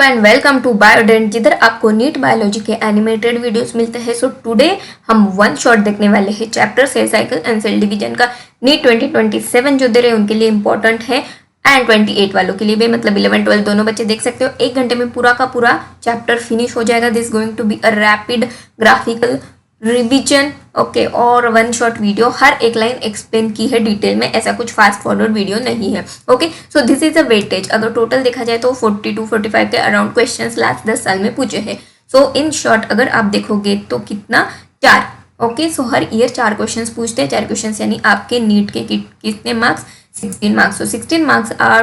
And welcome to Biodent, जिधर आपको NEET biology के एनिमेटेड वीडियोस मिलते हैं। सो टुडे हम वन शॉट देखने वाले हैं chapter cell cycle and cell division का। नीट 2027 जो दे रहे हैं उनके लिए इंपॉर्टेंट है एंड 28 वालों के लिए भी, मतलब 11 12 दोनों बच्चे देख सकते हो। 1 घंटे में पूरा का पूरा चैप्टर फिनिश हो जाएगा। This going to be a rapid graphical revision, okay. और वन शॉट वीडियो, हर एक लाइन एक्सप्लेन की है डिटेल में, ऐसा कुछ फास्ट फॉरवर्ड वीडियो नहीं है, okay. So this is a weightage. अगर टोटल देखा जाए तो 42 45 के अराउंड क्वेश्चंस लास्ट 10 साल में पूछे हैं। सो इन शॉर्ट अगर आप देखोगे तो कितना 4, ओके। सो हर ईयर 4 क्वेश्चंस पूछते हैं। 4 क्वेश्चंस यानी आपके नीट के कितने marks, 16 marks. So 16 marks are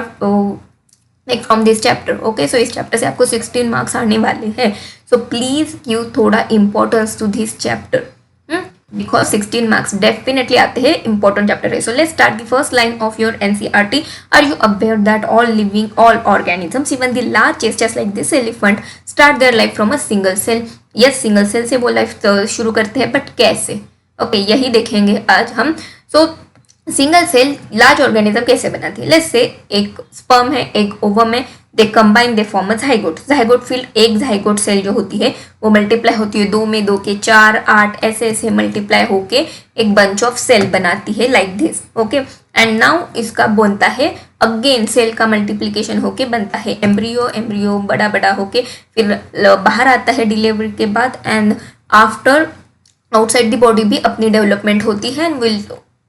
like from this chapter, okay. So इस चैप्टर से आपको 16 मार्क्स आने वाले हैं। सो प्लीज गिव थोड़ा importance to this chapter because 16 marks definitely आते हैं, इंपॉर्टेंट चैप्टर है। So let's start the first line of your NCERT. Are you aware that all living all organisms even the largest just like this elephant start their life from a single cell. Yes, single cell से वो life शुरू करते हैं, but कैसे, okay, यही देखेंगे आज हम। So single cell large organism कैसे बनाती है। लेट्स से एक स्पर्म है, एक ओवम है, they combine, they form a zygote. Zygote field, एक जाइगोट सेल जो होती है वो मल्टीप्लाई होती है 2 में 2 के 4 8 ऐसे ऐसे मल्टीप्लाई होके एक बंच ऑफ सेल बनाती है like this, okay. And now इसका बनता है अगेन सेल का मल्टीप्लीकेशन होके बनता है एम्ब्रियो। एम्ब्रियो बड़ा बड़ा होके फिर बाहर आता है डिलीवरी के बाद, and after outside the body भी अपनी डेवलपमेंट होती है and will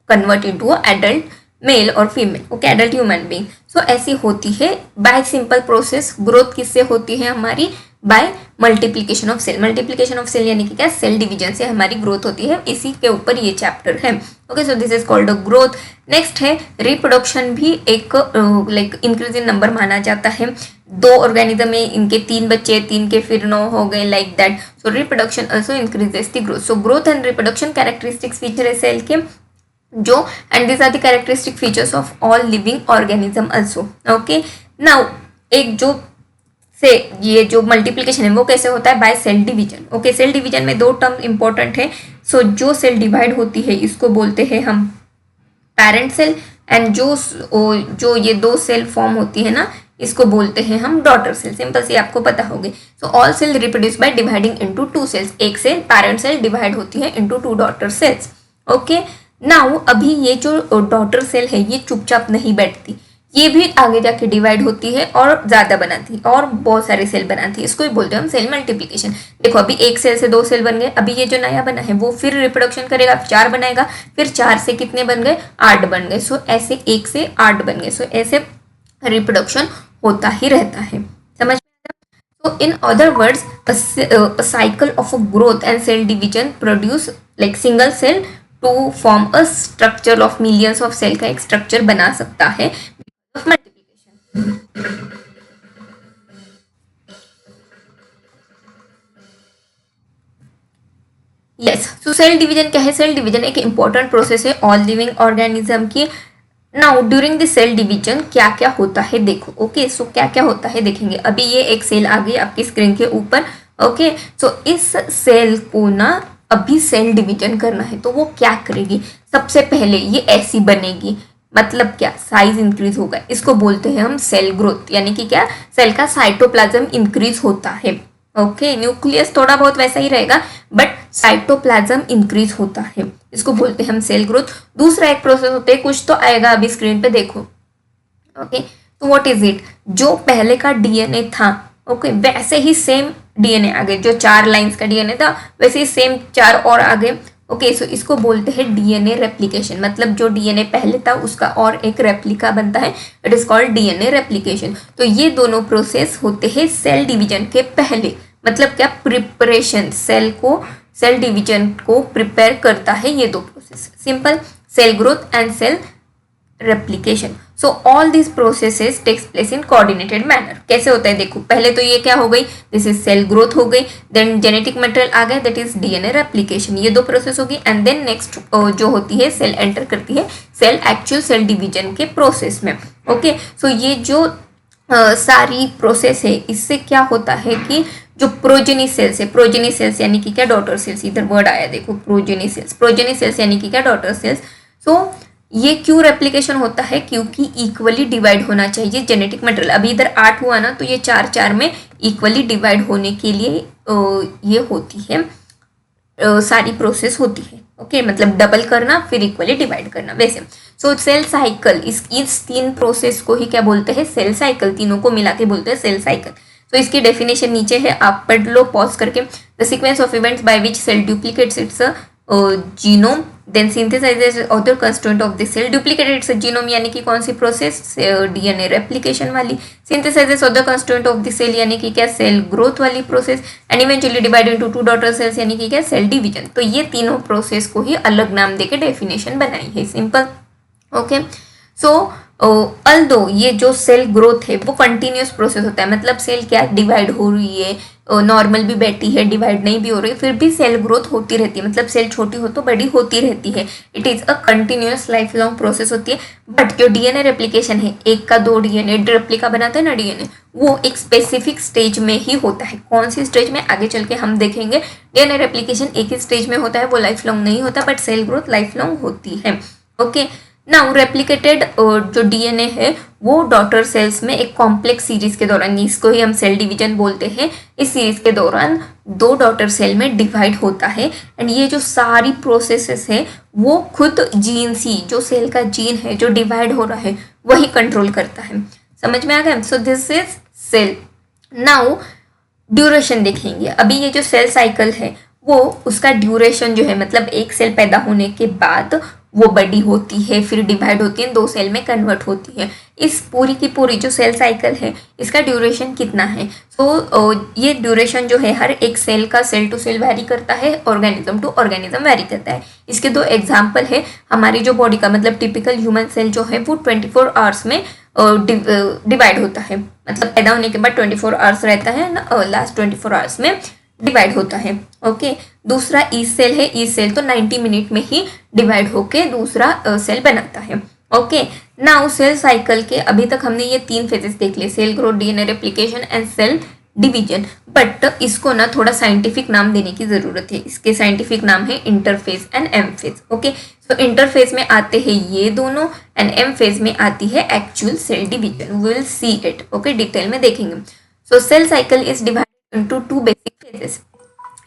convert into a adult male और female, okay, adult human being. So ऐसी होती है बाय सिंपल प्रोसेस। ग्रोथ किससे होती है हमारी? By multiplication of cell. Multiplication of cell यानी कि क्या? सेल डिवीजन से हमारी ग्रोथ होती है। इसी के ऊपर ये चैप्टर है, okay. So this is called a growth. Next है रिप्रोडक्शन, भी एक लाइक इंक्रीज इन नंबर माना जाता है। 2 ऑर्गेनिज्म में इनके 3 बच्चे, 3 के फिर 9 हो गए, like that. So reproduction also increases the growth. So growth and reproduction characteristics feature है सेल के जो, and this are the characteristic features of all living organism also, okay. Now एक जो से ये जो मल्टीप्लिकेशन है वो कैसे होता है? By cell division, okay. Cell division में 2 टर्म इंपॉर्टेंट है। सो जो सेल डिवाइड होती है इसको बोलते हैं हम पेरेंट सेल, एंड जो ये 2 सेल फॉर्म होती है ना, इसको बोलते हैं हम डॉटर सेल। सिंपल सी आपको पता होगी। So all cell reproduce by dividing into 2 cells. एक सेल पेरेंट सेल डिवाइड होती है into 2 daughter cells, okay. Now अभी ये जो डॉटर सेल है ये चुपचाप नहीं बैठती, ये भी आगे जाके डिवाइड होती है और ज्यादा बनाती है और बहुत सारे सेल बनाती है। इसको ही बोलते हैं हम सेल मल्टीप्लिकेशन। देखो अभी एक सेल से 2 सेल बन गए, अभी ये जो नया बना है वो फिर रिप्रोडक्शन करेगा, 4 बनाएगा, फिर 4 से कितने बन गए? 8 बन गए। सो ऐसे 1 से 8 बन गए। सो ऐसे रिप्रोडक्शन होता ही रहता है, समझ में? So in other words, a cycle of a growth and cell division produce like single cell to form a structure of millions of cell का एक structure बना सकता है because of multiplication. Yes, so cell division क्या है? Cell division एक important process है all living organism की। Now during the cell division क्या क्या होता है देखो, ओके। सो क्या क्या होता है देखेंगे। अभी ये एक सेल आ गई आपकी स्क्रीन के ऊपर, ओके। सो इस सेल को ना अभी सेल डिवीजन करना है, तो वो क्या करेगी? सबसे पहले ये ऐसी बनेगी, मतलब क्या? साइज इंक्रीज होगा। इसको बोलते हैं हम सेल ग्रोथ, यानी कि क्या? सेल का साइटोप्लाज्म इंक्रीज होता है, ओके। न्यूक्लियस थोड़ा बहुत वैसा ही रहेगा बट साइटोप्लाज्म इंक्रीज होता है, इसको बोलते हैं हम सेल ग्रोथ। दूसरा एक प्रोसेस होता है, कुछ तो आएगा अभी स्क्रीन पे देखो, ओके। तो व्हाट इज इट? जो पहले का डीएनए था, ओके, वैसे ही सेम डीएनए आ गए। जो 4 लाइंस का डीएनए था वैसे ही सेम 4 और आ गए, ओके। सो इसको बोलते हैं डीएनए रेप्लिकेशन। मतलब जो डीएनए पहले था उसका और एक रेप्लिका बनता है, it is called DNA replication. तो ये दोनों प्रोसेस होते हैं सेल डिवीजन के पहले। मतलब क्या? प्रिपरेशन, सेल डिवीजन को प्रिपेयर करता है ये 2 process, simple, cell growth and cell replication. So all this processes takes place in coordinated manner. कैसे होता है देखो, पहले तो ये क्या हो गई? दिस इज सेल ग्रोथ हो गई, देन जेनेटिक मटेरियल आ गया, दैट इज डीएनए रेप्लिकेशन। ये 2 प्रोसेस होगी, एंड देन नेक्स्ट जो होती है सेल एंटर करती है सेल एक्चुअल सेल डिवीजन के प्रोसेस में, ओके। सो ये जो सारी प्रोसेस है, इससे क्या होता है कि जो प्रोजेनी सेल्स यानी कि क्या? Daughter cells. इधर वर्ड आया देखो, प्रोजेनी सेल्स यानी कि क्या? Daughter cells. सो ये क्यों रेप्लिकेशन होता है? क्योंकि इक्वली डिवाइड होना चाहिए जेनेटिक मटेरियल। अभी इधर 8 हुआ ना, तो ये 4 में इक्वली डिवाइड होने के लिए ये होती है, सारी प्रोसेस होती है। ओके, मतलब डबल करना फिर इक्वली डिवाइड करना वैसे। सो सेल साइकिल, इस 3 प्रोसेस को ही क्या बोलते हैं? Cell cycle. तीनों को मिला के बोलते हैं सेल साइकिल। तो इसकी डेफिनेशन नीचे है, आप पढ़ लो पॉज करके। The sequence of events by which cell duplicates its genome then synthesizes other constituent of the cell. Duplicated its genome यानी कि कौन सी प्रोसेस? डीएनए रेप्लिकेशन वाली। Synthesizes other constituent of the cell यानी कि क्या? सेल ग्रोथ वाली process. And eventually divide into 2 daughter cells यानी कि क्या? Cell division. तो ये तीनों प्रोसेस को ही अलग नाम देके डेफिनेशन बनाई है, सिंपल। ओके, सो अल्दो ये जो सेल ग्रोथ है वो कंटिन्यूस प्रोसेस होता है, मतलब सेल क्या डिवाइड हो रही है, नॉर्मल भी बैठी है, डिवाइड नहीं भी हो रही है, फिर भी सेल ग्रोथ होती रहती है, मतलब सेल छोटी हो तो बड़ी होती रहती है। It is a continuous life long process होती है। बट जो डीएनए रेप्लिकेशन है, 1 का 2 डीएनए रेप्लिका बनाते हैं ना डीएनए, वो एक स्पेसिफिक स्टेज में ही होता है। कौन सी स्टेज में? आगे चल के हम देखेंगे। डीएनए रेप्लिकेशन एक ही स्टेज में होता है, वो लाइफ लॉन्ग नहीं होता, but cell growth life long होती है। ओके, नाउ रेप्लिकेटेड जो डीएनए है वो डॉटर सेल्स में एक कॉम्प्लेक्स सीरीज के दौरान, इसको ही हम सेल डिवीजन बोलते हैं, इस सीरीज के दौरान 2 डॉटर सेल में डिवाइड होता है। एंड ये जो सारी प्रोसेसेस है वो खुद जीन सी, जो सेल का जीन है जो डिवाइड हो रहा है, वही कंट्रोल करता है। समझ में आ गया? So this is cell. Now duration देखेंगे। अभी ये जो सेल साइकिल है वो उसका ड्यूरेशन जो है, मतलब एक सेल पैदा होने के बाद वो बड़ी होती है, फिर डिवाइड होती है, 2 सेल में कन्वर्ट होती है। इस पूरी की पूरी जो सेल साइकिल है इसका ड्यूरेशन कितना है? सो ये ड्यूरेशन जो है हर एक सेल का सेल टू सेल वैरी करता है, ऑर्गेनिज्म टू ऑर्गेनिज्म वैरी करता है। इसके 2 एग्जाम्पल है। हमारी जो बॉडी का मतलब टिपिकल ह्यूमन सेल जो है वो 24 आवर्स में डिवाइड होता है, मतलब पैदा होने के बाद 24 आवर्स रहता है ना, लास्ट 24 आवर्स में डिवाइड होता है। ओके, दूसरा ई सेल है। ई सेल तो 90 मिनट में ही डिवाइड होके दूसरा सेल बनाता है। ओके, नाउ सेल साइकिल के अभी तक हमने ये 3 फेजेस देख लिए, cell growth, DNA replication and cell division. But इसको ना थोड़ा साइंटिफिक नाम देने की जरूरत है। इसके साइंटिफिक नाम है interphase and M phase. Okay, so interphase में आते हैं ये दोनों एंड एम फेज में आती है actual cell division. We will see it. Okay, detail में देखेंगे। So cell cycle is divided into 2 basic phases,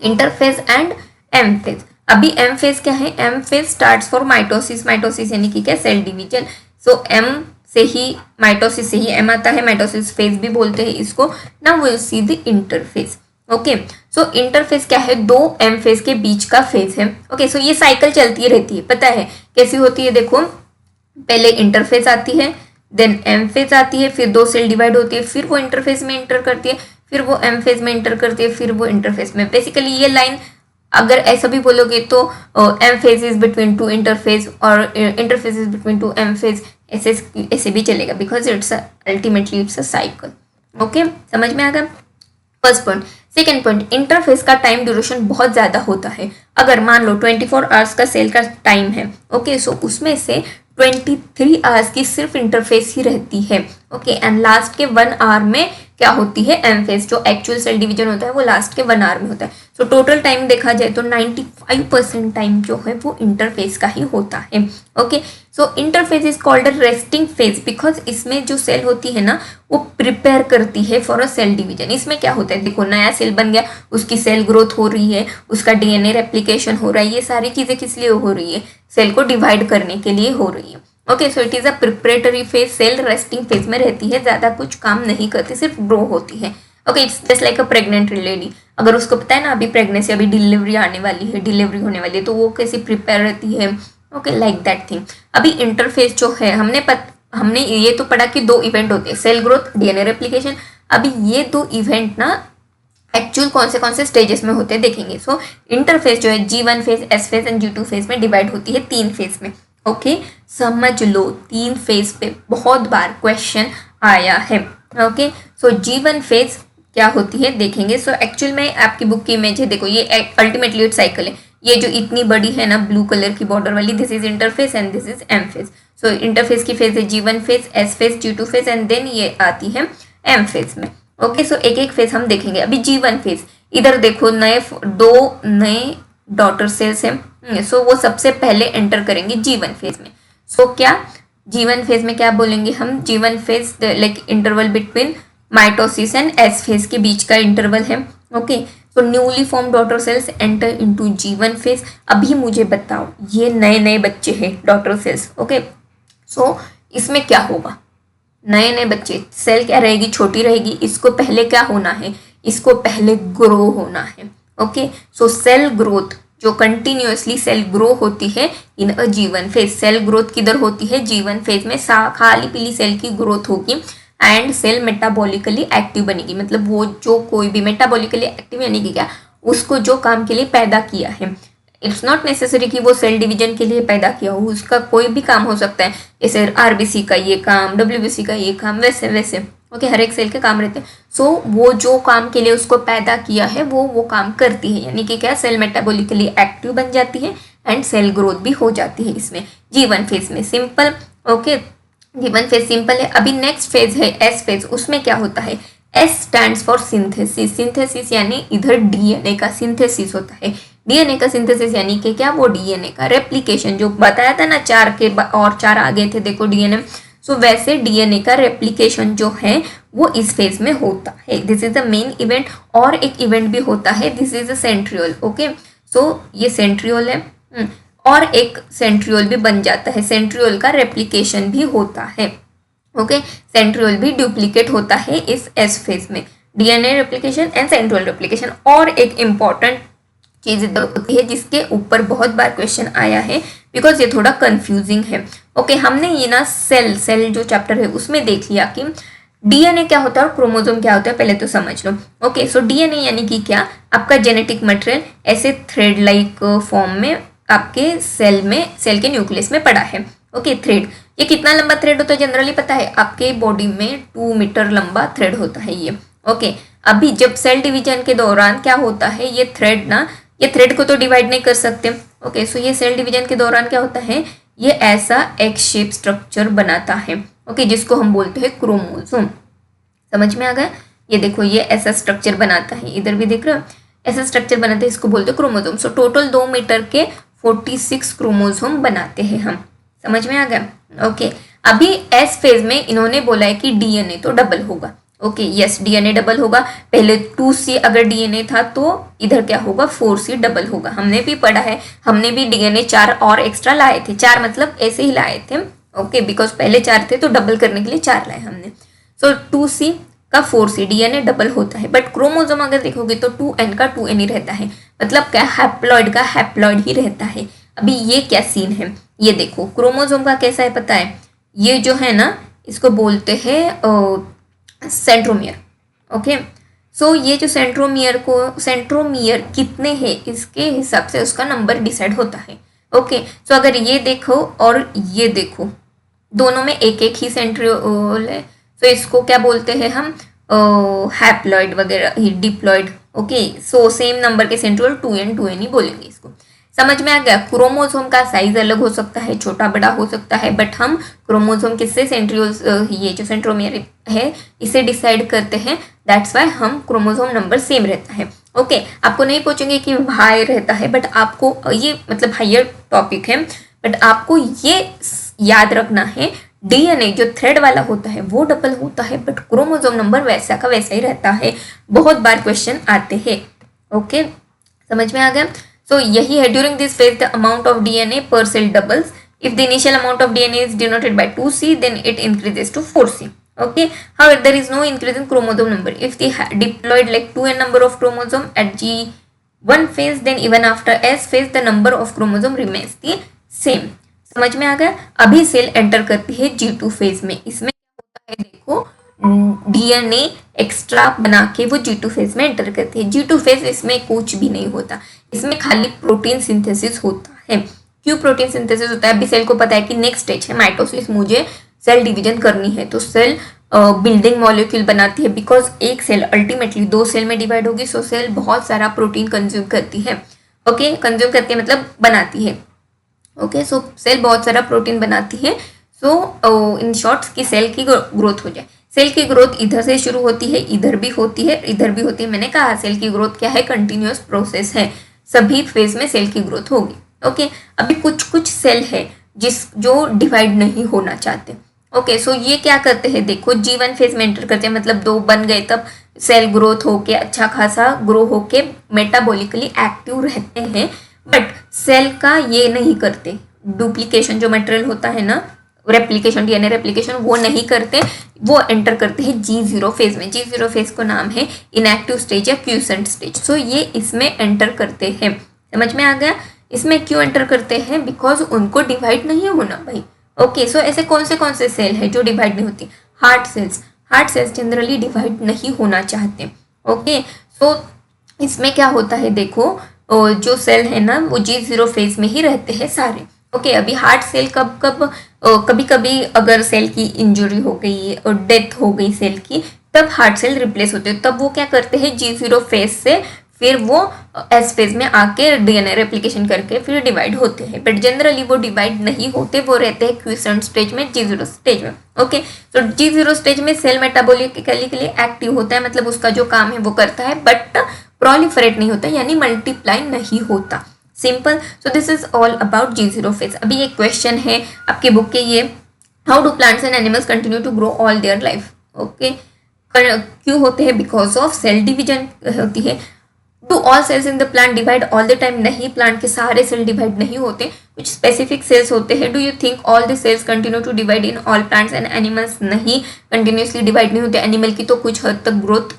interphase and M phase. अभी एम फेज क्या है? M phase starts for mitosis. Mitosis यानी कि क्या? Cell division. सो M से ही, mitosis से ही एम आता है, माइटोसिस फेज भी बोलते हैं इसको। Now we will see the interphase. Okay, so interphase क्या है? 2 एम फेज के बीच का फेज है। ओके, सो ये साइकिल चलती रहती है। पता है कैसी होती है? देखो, पहले इंटरफेज आती है, देन एम फेज आती है, फिर 2 सेल डिवाइड होती है, फिर वो इंटरफेज में एंटर करती है, फिर वो एम फेज में एंटर करती है, फिर वो इंटरफेज में। बेसिकली ये लाइन अगर ऐसा भी बोलोगे तो M phase is between 2 interphase और interphase is between 2 M phase, ऐसे ऐसे भी चलेगा, because it's ultimately it's a cycle. Okay, समझ में आ गया? First point. Second point, interphase का टाइम ड्यूरेशन बहुत ज़्यादा होता है। अगर मान लो 24 आवर्स का सेल का टाइम है, ओके, सो उसमें से 23 आवर्स की सिर्फ इंटरफेस ही रहती है। ओके, एंड लास्ट के 1 आवर में क्या होती है? M phase. जो एक्चुअल सेल डिवीजन होता है वो लास्ट के 1 आवर में होता है। सो टोटल टाइम देखा जाए तो 95% टाइम जो है वो इंटरफेस का ही होता है। Okay, so interface is called a resting phase, because इसमें जो सेल होती है ना वो प्रिपेयर करती है फॉर अ सेल डिवीजन। इसमें क्या होता है? देखो, नया सेल बन गया, उसकी सेल ग्रोथ हो रही है, उसका डीएनए रेप्लिकेशन हो रहा है, ये सारी चीज़ें किस लिए हो रही है? सेल को डिवाइड करने के लिए हो रही है। Okay, so it is a preparatory phase. Cell resting phase में रहती है, ज़्यादा कुछ काम नहीं करती, सिर्फ ग्रो होती है। Okay, it's just like a pregnant lady. अगर उसको पता है ना अभी प्रेगनेंसी, अभी डिलीवरी आने वाली है, डिलीवरी होने वाली है, तो वो कैसे प्रिपेयर रहती है। Okay, like that thing. अभी इंटरफेस जो है, हमने ये तो पढ़ा कि 2 इवेंट होते हैं, सेल ग्रोथ, डीएनए रेप्लिकेशन। अभी ये 2 इवेंट ना एक्चुअल कौन से स्टेजेस में होते हैं देखेंगे। सो इंटरफेस जो है G1 phase, S phase and G2 phase में डिवाइड होती है 3 फेज में। ओके, समझ लो 3 फेज पे बहुत बार क्वेश्चन आया है। ओके, सो G1 फेज क्या होती है देखेंगे। सो एक्चुअल में आपकी बुक की इमेज है, देखो ये अल्टीमेटली इट साइकिल है। ये जो इतनी बड़ी है ना ब्लू कलर की बॉर्डर वाली, this is interface and this is M phase. So interface की फेज है G1 phase, S phase, G2 phase and then ये आती है एम फेज में। ओके, सो एक एक फेज हम देखेंगे। अभी G1 फेज, इधर देखो 2 नए डॉटर सेल्स हैं। सो वो सबसे पहले एंटर करेंगे G1 फेज में। सो क्या G1 फेज में क्या बोलेंगे हम, G1 phase like interval between mitosis and S phase के बीच का इंटरवल है। Okay, so newly form daughter cells enter into G1 phase. अभी मुझे बताओ, ये नए नए बच्चे हैं डॉटर सेल्स। ओके, सो इसमें क्या होगा, नए नए बच्चे, सेल क्या रहेगी, छोटी रहेगी। इसको पहले क्या होना है, इसको पहले ग्रो होना है। ओके, सो सेल ग्रोथ जो कंटिन्यूअसली सेल ग्रो होती है in a G1 phase, cell growth किधर होती है, G1 फेज में खाली पीली सेल की ग्रोथ होगी एंड सेल मेटाबॉलिकली एक्टिव बनेगी। मतलब वो जो कोई भी मेटाबॉलिकली एक्टिव यानी कि क्या, उसको जो काम के लिए पैदा किया है, इट्स नॉट नेसेसरी कि वो सेल डिवीजन के लिए पैदा किया हो, उसका कोई भी काम हो सकता है, जैसे आरबीसी का ये काम, डब्ल्यूबीसी का ये काम, वैसे वैसे। ओके, हर एक सेल के काम रहते हैं। सो वो जो काम के लिए उसको पैदा किया है वो काम करती है, यानी कि क्या, सेल मेटाबॉलिकली एक्टिव बन जाती है एंड सेल ग्रोथ भी हो जाती है इसमें G1 फेज में। Simple. Okay, G1 phase simple है। अभी नेक्स्ट फेज है एस फेज, उसमें क्या होता है, S stands for synthesis. Synthesis यानी इधर डीएनए का सिंथेसिस होता है। डीएनए का सिंथेसिस यानी कि क्या, वो डीएनए का रेप्लिकेशन, जो बताया था ना 4 के और 4 आगे थे देखो डीएनए। सो वैसे डीएनए का रेप्लिकेशन जो है वो इस फेज में होता है। This is the main event. और एक इवेंट भी होता है, this is a centriole. Okay, so ये सेंट्रियोल है। और एक सेंट्रियोल भी बन जाता है, सेंट्रियोल का रेप्लिकेशन भी होता है। ओके, सेंट्रियोल भी डुप्लीकेट होता है इस एस फेज में, DNA replication and centriole replication. और एक इम्पॉर्टेंट चीज इधर होती है जिसके ऊपर बहुत बार क्वेश्चन आया है, बिकॉज ये थोड़ा कंफ्यूजिंग है। ओके, हमने ये ना सेल जो चैप्टर है उसमें देख लिया कि डीएनए क्या होता है और क्रोमोसोम क्या होता है, पहले तो समझ लो। ओके, सो डीएनए यानी कि क्या, आपका जेनेटिक मटेरियल ऐसे थ्रेड लाइक फॉर्म में आपके सेल के न्यूक्लियस में पड़ा है। ओके, थ्रेड, ये कितना लंबा थ्रेड होता है जनरली पता है, आपके बॉडी में 2 मीटर लंबा थ्रेड होता है ये। ओके, अभी जब सेल डिवीजन के दौरान क्या होता है, ये थ्रेड ना, ये थ्रेड को तो डिवाइड नहीं कर सकते। ओके, सो ये सेल डिवीजन के दौरान क्या होता है, ये ऐसा एक्स शेप स्ट्रक्चर बनाता है। ओके, जिसको हम बोलते हैं क्रोमोसोम। समझ में आ गया, ये देखो ये ऐसा स्ट्रक्चर बनाता है, इधर भी देख रहे हो ऐसा स्ट्रक्चर बनाते हैं, इसको बोलते हैं क्रोमोसोम। सो टोटल 2 मीटर के 46 क्रोमोसोम बनाते हैं हम। समझ में आ गया। ओके, अभी एस फेज में इन्होंने बोला है कि डीएनए तो डबल होगा। ओके, यस, डीएनए डबल होगा। पहले 2C अगर डीएनए था तो इधर क्या होगा, 4C डबल होगा। हमने भी पढ़ा है, हमने भी डीएनए 4 और एक्स्ट्रा लाए थे, 4 मतलब ऐसे ही लाए थे। ओके, बिकॉज पहले 4 थे तो डबल करने के लिए 4 लाए हमने। सो 2C का 4C डीएनए डबल होता है, बट क्रोमोसोम अगर देखोगे तो 2N का 2N ही रहता है, मतलब क्या, हैप्लॉइड का हैप्लॉइड ही रहता है। अभी ये क्या सीन है, ये देखो क्रोमोसोम का कैसा है पता है, ये जो है ना इसको बोलते हैं सेंट्रोमियर। ओके, सो ये जो सेंट्रोमियर कितने हैं इसके हिसाब से उसका नंबर डिसाइड होता है। ओके, सो अगर ये देखो और ये देखो, दोनों में एक एक ही सेंट्रियोल है, तो इसको क्या बोलते हैं हम, हैप्लॉइड वगैरह ही, diploid. Okay, so same number के सेंट्रियोल 2N ही बोलेंगे इसको। समझ में आ गया। क्रोमोसोम का साइज अलग हो सकता है, छोटा बड़ा हो सकता है, बट हम क्रोमोसोम किससे, सेंट्रियोल्स, ये जो सेंट्रोमियर है इसे डिसाइड करते हैं। दैट्स वाई हम क्रोमोसोम नंबर सेम रहता है। ओके, आपको नहीं पूछेंगे कि हाई रहता है, बट आपको ये मतलब हायर टॉपिक है, बट आपको ये याद रखना है, डीएनए जो थ्रेड वाला होता है वो डबल होता है, बट क्रोमोसोम नंबर वैसा का वैसा ही रहता है। बहुत बार क्वेश्चन आते हैं। ओके, समझ में आ गया। सो यही है, during this phase the amount of DNA per cell doubles. If the initial amount of DNA is denoted by 2C, then it increases to 4C. Okay, however there is no increase in chromosome number if the diploid like 2N number of chromosome at G1 phase, then even after S phase the number of chromosome remains the same. समझ में आ गया। अभी cell enter करती है G2 phase में। इसमें क्या होता है देखो, डीएनए एक्स्ट्रा बना के वो G2 फेज में एंटर करती है। G2 फेज इसमें कुछ भी नहीं होता, इसमें खाली प्रोटीन सिंथेसिस होता है। क्यों प्रोटीन सिंथेसिस होता है, अभी सेल को पता है कि नेक्स्ट स्टेज है माइटोसिस, मुझे सेल डिवीजन करनी है, तो सेल बिल्डिंग मॉलिक्यूल बनाती है, बिकॉज एक सेल अल्टीमेटली 2 सेल में डिवाइड होगी, सो सेल बहुत सारा प्रोटीन कंज्यूम करती है। ओके, कंज्यूम करती है मतलब बनाती है। ओके, सो सेल बहुत सारा प्रोटीन बनाती है। सो इन शॉर्ट की सेल की ग्रोथ हो जाए। सेल की ग्रोथ इधर से शुरू होती है, इधर भी होती है, इधर भी होती है। मैंने कहा सेल की ग्रोथ क्या है, कंटिन्यूअस प्रोसेस है, सभी फेज में सेल की ग्रोथ होगी। ओके, अभी कुछ कुछ सेल है जो डिवाइड नहीं होना चाहते। ओके, सो ये क्या करते हैं, देखो G1 फेज में एंटर करते हैं, मतलब 2 बन गए तब सेल ग्रोथ होके अच्छा खासा ग्रो होके मेटाबॉलिकली एक्टिव रहते हैं, बट सेल का ये नहीं करते, डुप्लीकेशन जो मटेरियल होता है ना, रेप्लिकेशन, डीएनए रेप्लिकेशन, वो नहीं करते, वो एंटर करते हैं G0 फेज में। G0 फेज को नाम है इनएक्टिव स्टेज या क्यूसेंट स्टेज। सो ये इसमें एंटर करते हैं। समझ में आ गया? इसमें क्यों एंटर करते हैं? बिकॉज उनको डिवाइड नहीं होना भाई। ओके, सो ऐसे कौन से सेल है जो डिवाइड नहीं होती? हार्ट सेल्स जनरली डिवाइड नहीं होना चाहते। ओके, सो इसमें क्या होता है, देखो जो सेल है ना वो G0 फेज में ही रहते हैं सारे। ओके, अभी हार्ट सेल कभी कभी अगर सेल की इंजरी हो गई और डेथ हो गई सेल की, तब हार्ट सेल रिप्लेस होते हैं, तब वो क्या करते हैं G0 फेज से फिर वो एस फेज में आके डीएनए रेप्लिकेशन करके फिर डिवाइड होते हैं, बट जनरली वो डिवाइड नहीं होते, वो रहते हैं क्विसेंट स्टेज में, G0 स्टेज में। ओके, तो G0 स्टेज में सेल मेटाबॉलिकली के लिए एक्टिव होता है, मतलब उसका जो काम है वो करता है, बट प्रोलिफरेट नहीं होता, यानी मल्टीप्लाई नहीं होता। Simple. So this is all about G0 phase. अभी एक क्वेश्चन है आपके बुक के, ये how do plants and animals continue to grow all their life? Okay, क्यों होते हैं? बिकॉज ऑफ सेल डिविजन होती है। Do all cells in the plant divide all the time? नहीं, प्लांट के सारे सेल डिवाइड नहीं होते, कुछ स्पेसिफिक सेल्स होते हैं। Do you think all the cells continue to divide in all plants and animals? नहीं, कंटिन्यूसली डिवाइड नहीं होते, एनिमल की तो कुछ हद तक ग्रोथ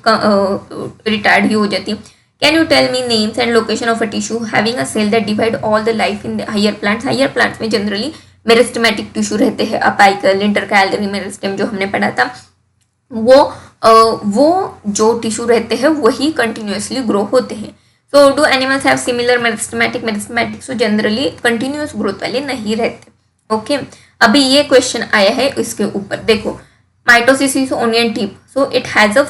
रिटायर्ड ही हो जाती है। Can you tell me names and location of a tissue having a cell that divide all the life in higher plants? Higher plants में जनरली मेरिस्टेमेटिक टिश्यू रहते हैं, अपाइकल, इंटरकैलरी मेरिस्टेम जो हमने पढ़ा था, वो जो टिश्यू रहते हैं वही कंटिन्यूसली ग्रो होते हैं। So do animals have similar meristematic? So generally continuous growth वाले नहीं रहते। ओके, अभी ये क्वेश्चन आया है इसके ऊपर, देखो mitosis is onion tip, so it has a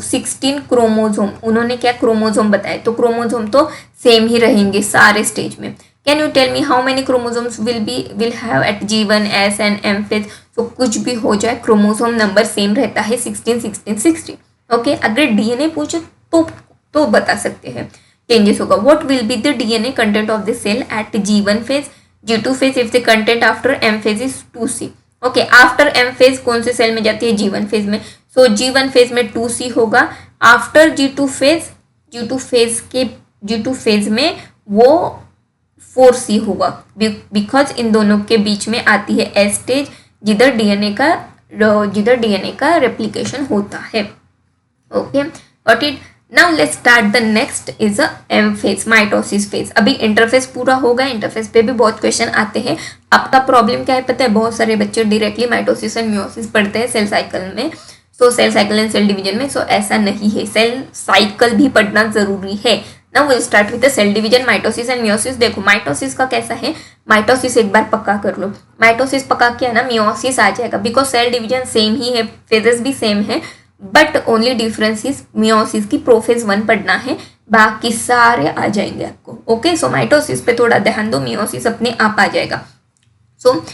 16 chromosome. उन्होंने क्या क्रोमोजोम बताए? तो क्रोमोजोम तो सेम ही रहेंगे सारे स्टेज में। Can you tell me how many chromosomes will have at G1, S and M phase? तो कुछ भी हो जाए क्रोमोसोम नंबर सेम रहता है, 16। ओके, अगर डीएनए पूछे तो बता सकते हैं चेंजेस होगा। What will be the DNA content of the cell at G1 phase, G2 phase if the content after M phase is 2C? Okay, after M phase कौन से सेल में जाती है? G1 फेज में। सो G1 फेज में 2C होगा। After G2 phase में वो 4C होगा, बिकॉज इन दोनों के बीच में आती है S स्टेज, जिधर डीएनए का रेप्लिकेशन होता है। Okay, got it. Now let's start the next is a M phase, mitosis phase. अभी इंटरफेस पूरा होगा, इंटरफेस पे भी बहुत क्वेश्चन आते हैं। आपका प्रॉब्लम क्या है पता है? बहुत सारे बच्चे डायरेक्टली माइटोसिस एंड मियोसिस पढ़ते हैं सेल साइकिल में, so cell cycle and cell division में। सो ऐसा नहीं है, सेल साइकिल भी पढ़ना जरूरी है। Now will start with the cell division, mitosis and meiosis. देखो माइटोसिस का कैसा है, माइटोसिस एक बार पक्का कर लो, माइटोसिस पक्का किया ना मियोसिस आ जाएगा, बिकॉज सेल डिवीजन सेम ही है, फेजेस भी सेम है, but only difference is meiosis की प्रोफेज 1 पढ़ना है, बाकी सारे आ जाएंगे आपको। ओके, सो माइटोसिस पे थोड़ा ध्यान दो, मियोसिस अपने आप आ जाएगा। सो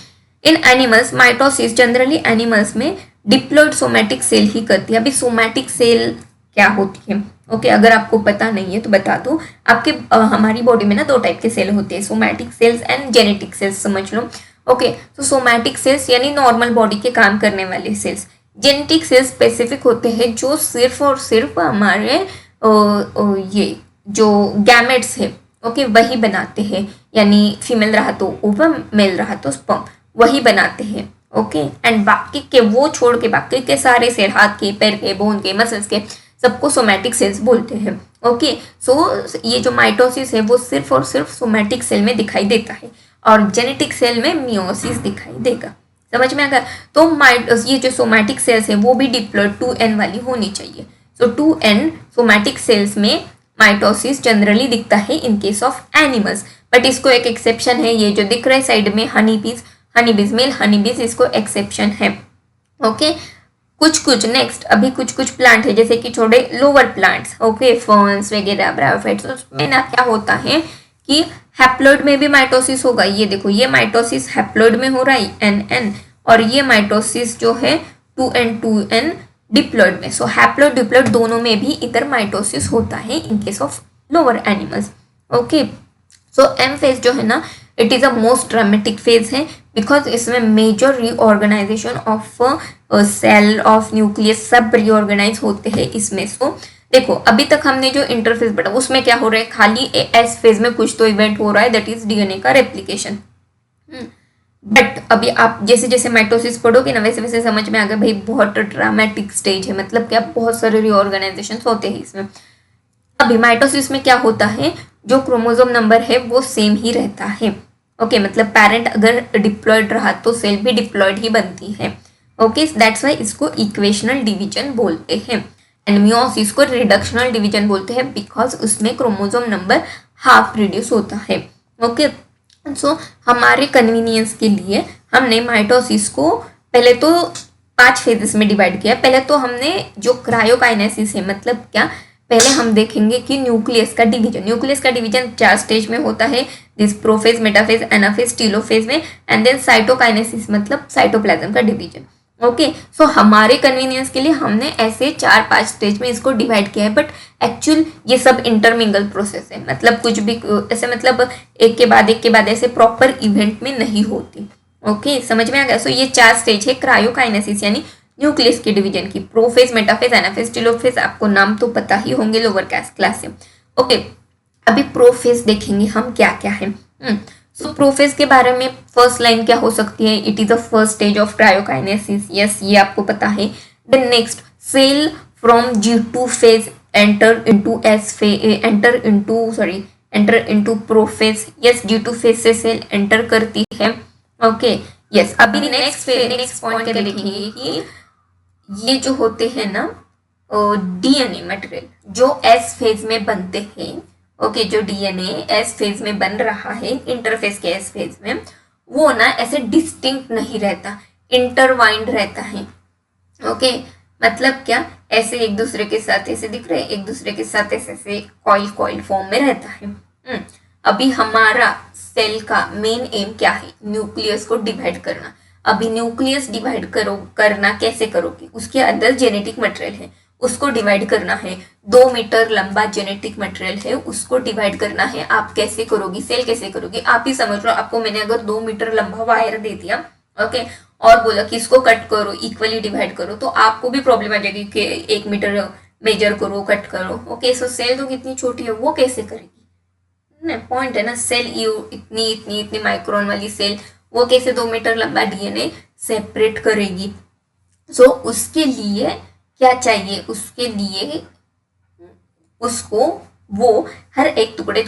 इन एनिमल्स माइटोसिस जनरली एनिमल्स में डिप्लॉइड सोमैटिक सेल ही करती है। अभी सोमैटिक सेल क्या होती है? ओके, अगर आपको पता नहीं है तो बता दो। आपके हमारी बॉडी में ना 2 टाइप के सेल होते हैं, somatic cells and genetic cells, समझ लो। ओके, तो सोमैटिक सेल्स यानी नॉर्मल बॉडी के काम करने वाले सेल्स। जेनेटिक सेल्स स्पेसिफिक होते हैं जो सिर्फ और सिर्फ हमारे ये जो गैमेट्स है, ओके, वही बनाते हैं, यानी फीमेल रहा तो ओवम, मेल रहा तो स्पर्म, वही बनाते हैं। ओके, एंड बाकी के वो छोड़ के बाकी के सारे सेल, हाथ के, पैर के, बोन के, मसल्स के, सबको सोमैटिक सेल्स बोलते हैं। ओके, सो ये जो माइटोसिस है वो सिर्फ और सिर्फ सोमैटिक सेल में दिखाई देता है, और जेनेटिक सेल में मियोसिस दिखाई देगा। समझ में आ गया? तो ये जो सोमैटिक सेल्स है वो भी डिप्लॉइड 2N वाली होनी चाहिए। सो 2N सोमैटिक सेल्स में माइटोसिस जनरली दिखता है in case of animals, but इसको एक एक्सेप्शन है, ये जो दिख रहा है साइड में हनीबीज मेल हनीबीज, इसको एक्सेप्शन है। ओके, कुछ नेक्स्ट अभी कुछ प्लांट है जैसे कि छोटे लोअर प्लांट्स, ओके, फर्न्स वगैरह, ब्रायोफाइट्स, उसमें ना क्या होता है कि हैप्लॉइड में भी माइटोसिस होगा। ये देखो, ये माइटोसिस हैप्लॉइड में हो रहा है NN, और ये माइटोसिस जो है 2N डिप्लॉइड में। सो हैप्लॉइड डिप्लॉइड दोनों में भी इधर माइटोसिस होता है in case of lower animals. Okay, so M phase जो है ना it is a most dramatic phase है बिकॉज इसमें major reorganisation of cell of nucleus सब रीऑर्गेनाइज होते हैं इसमें। सो देखो अभी तक हमने जो इंटरफेस पढ़ा उसमें क्या हो रहा है, खाली एस फेज में कुछ तो इवेंट हो रहा है, दैट इज डीएनए का रेप्लिकेशन। बट अभी आप जैसे जैसे माइटोसिस पढ़ोगे ना वैसे वैसे समझ में आ गया भाई बहुत ड्रामेटिक स्टेज है, मतलब क्या बहुत सारे रीऑर्गेनाइजेशन होते हैं इसमें। अभी माइटोसिस में क्या होता है, जो क्रोमोसोम नंबर है वो सेम ही रहता है। ओके मतलब पेरेंट अगर डिप्लॉयड रहा तो सेल भी डिप्लॉयड ही बनती है। ओके दैट्स वाई इसको इक्वेशनल डिवीजन बोलते हैं। एंड मियोसिस को रिडक्शनल डिवीजन बोलते हैं बिकॉज उसमें क्रोमोसोम नंबर हाफ रिड्यूस होता है। ओके सो हमारे कन्वीनियंस के लिए हमने माइटोसिस को पहले तो 5 फेजेस में डिवाइड किया। पहले तो हमने जो क्रायोकाइनेसिस है मतलब क्या, पहले हम देखेंगे कि न्यूक्लियस का डिवीजन, न्यूक्लियस का डिवीजन 4 स्टेज में होता है, this prophase, metaphase, anaphase, telophase में, एंड देन साइटोकाइनेसिस मतलब साइटोप्लाज्म का डिवीजन। ओके सो हमारे कन्वीनियंस के लिए हमने ऐसे 4-5 स्टेज में इसको डिवाइड किया है, बट एक्चुअल ये सब इंटरमिंगल प्रोसेस है, मतलब कुछ भी ऐसे मतलब एक के बाद ऐसे प्रॉपर इवेंट में नहीं होती। ओके समझ में आ गया। सो ये 4 स्टेज है क्रायोकाइनेसिस यानी न्यूक्लियस के डिवीजन की, प्रोफेज, मेटाफेज, एनाफेज, टीलोफेज, आपको नाम तो पता ही होंगे लोअर क्लास से। ओके अभी प्रोफेज देखेंगे हम क्या क्या है। सो प्रोफेज के बारे में फर्स्ट लाइन क्या हो सकती है, it is the first stage of karyokinesis, yes ये आपको पता है। Then next cell from G2 phase enter into prophase, yes G2 phase से सेल एंटर करती है। ओके यस अभी नेक्स्ट पॉइंट क्या देखेंगे कि ये जो होते हैं ना डीएनए मटेरियल जो एस फेज में बनते हैं। ओके जो डीएनए एस फेज में बन रहा है, इंटरफेज के एस फेज में, वो ना ऐसे डिस्टिंक्ट नहीं रहता, इंटरवाइंड रहता है। ओके मतलब क्या, ऐसे एक दूसरे के साथ ऐसे दिख रहे हैं, एक दूसरे के साथ ऐसे कॉइल फॉर्म में रहता है। अभी हमारा सेल का मेन एम क्या है, न्यूक्लियस को डिवाइड करना। अभी न्यूक्लियस डिवाइड करना कैसे करोगे, उसके अंदर जेनेटिक मटेरियल है उसको डिवाइड करना है, 2 मीटर लंबा जेनेटिक मटेरियल है उसको डिवाइड करना है। आप कैसे करोगी, सेल कैसे करोगी, आप ही समझ लो। आपको मैंने अगर 2 मीटर लंबा वायर दे दिया, ओके, और बोला कि इसको कट करो, इक्वली डिवाइड करो, तो आपको भी प्रॉब्लम आ जाएगी कि 1 मीटर मेजर करो, कट करो। ओके सो सेल तो कितनी छोटी है वो कैसे करेगी, पॉइंट है ना। सेल यू इतनी माइक्रोन वाली सेल वो कैसे 2 मीटर लंबा डीएनए सेपरेट करेगी। सो उसके लिए क्या चाहिए, उसके लिए उसको वो हर एक टुकड़े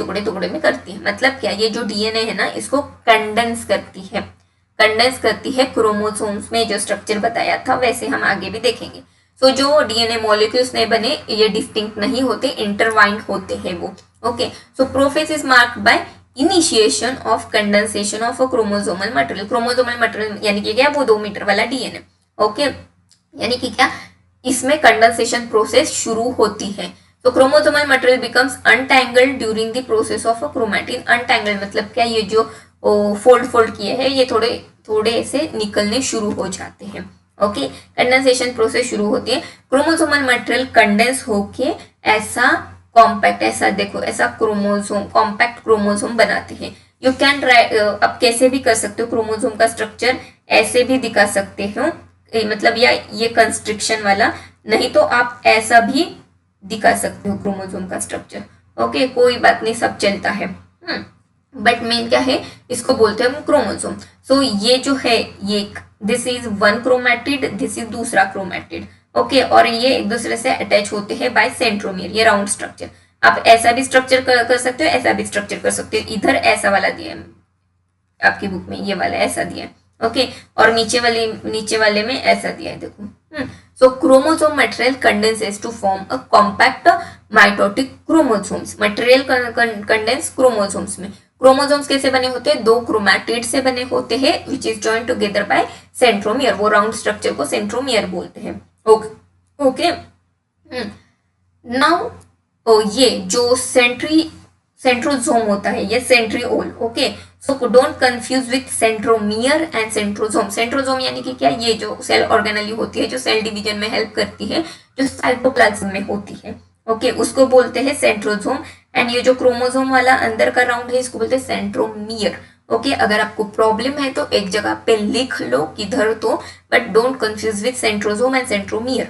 में करती है। मतलब क्या, ये जो डीएनए है ना इसको कंडेंस करती है क्रोमोसोम्स में। जो स्ट्रक्चर बताया था वैसे हम आगे भी देखेंगे। सो जो डीएनए मॉलिक्यूल्स नहीं बने ये डिस्टिंक्ट नहीं होते, इंटरवाइंड होते हैं वो। Okay so prophase is marked by initiation of condensation of a chromosomal material. Chromosomal material यानी कि क्या, वो 2 मीटर वाला डीएनए। ओके यानी कि क्या, इसमें कंडेंसेशन प्रोसेस शुरू होती है। तो chromosomal material becomes untangled during the process of a chromatin. Untangled मतलब क्या, ये जो फोल्ड किए हैं ये थोड़े ऐसे निकलने शुरू हो जाते हैं। ओके कंडेंसेशन प्रोसेस शुरू होती है, क्रोमोसोमल मटेरियल कंडेंस होके ऐसा कॉम्पैक्ट, ऐसा देखो ऐसा क्रोमोसोम, कॉम्पैक्ट क्रोमोसोम बनाते हैं। यू कैन ट्राई, अब कैसे भी कर सकते हो क्रोमोसोम का स्ट्रक्चर, ऐसे भी दिखा सकते हो, मतलब या ये कंस्ट्रिक्शन वाला, नहीं तो आप ऐसा भी दिखा सकते हो क्रोमोसोम का स्ट्रक्चर। ओके कोई बात नहीं, सब चलता है। बट मेन क्या है, इसको बोलते हैं क्रोमोसोम। सो ये जो है ये this is one chromatid, this is दूसरा क्रोमैटिड। ओके और ये एक दूसरे से अटैच होते हैं बाय सेंट्रोमियर, ये राउंड स्ट्रक्चर। आप ऐसा भी स्ट्रक्चर कर सकते हो, ऐसा भी स्ट्रक्चर कर सकते हो। इधर ऐसा वाला दिया है आपकी बुक में, ये वाला ऐसा दिया है। ओके और नीचे वाले में ऐसा दिया है, देखो। So chromosome material condenses to form a compact mitotic chromosomes. Material condense chromosomes में। क्रोमोसोम्स कैसे बने होते हैं, 2 क्रोमैटिड से बने होते हैं which is joined together by centromere. वो राउंड स्ट्रक्चर को सेंट्रोमियर बोलते हैं। ओके नाउ ये जो सेंट्रोजोम होता है ये centriole. Okay so don't confuse with centromere and centrosome. Centrosome यानी कि क्या, ये जो सेल ऑर्गेनली होती है जो सेल डिवीजन में हेल्प करती है, जो साइटोप्लाज्म में होती है। ओके उसको बोलते हैं सेंट्रोजोम। एंड ये जो क्रोमोसोम वाला अंदर का राउंड है इसको बोलते हैं सेंट्रोमियर। ओके अगर आपको प्रॉब्लम है तो एक जगह पे लिख लो किधर तो, but don't confuse with centrosome and centromere.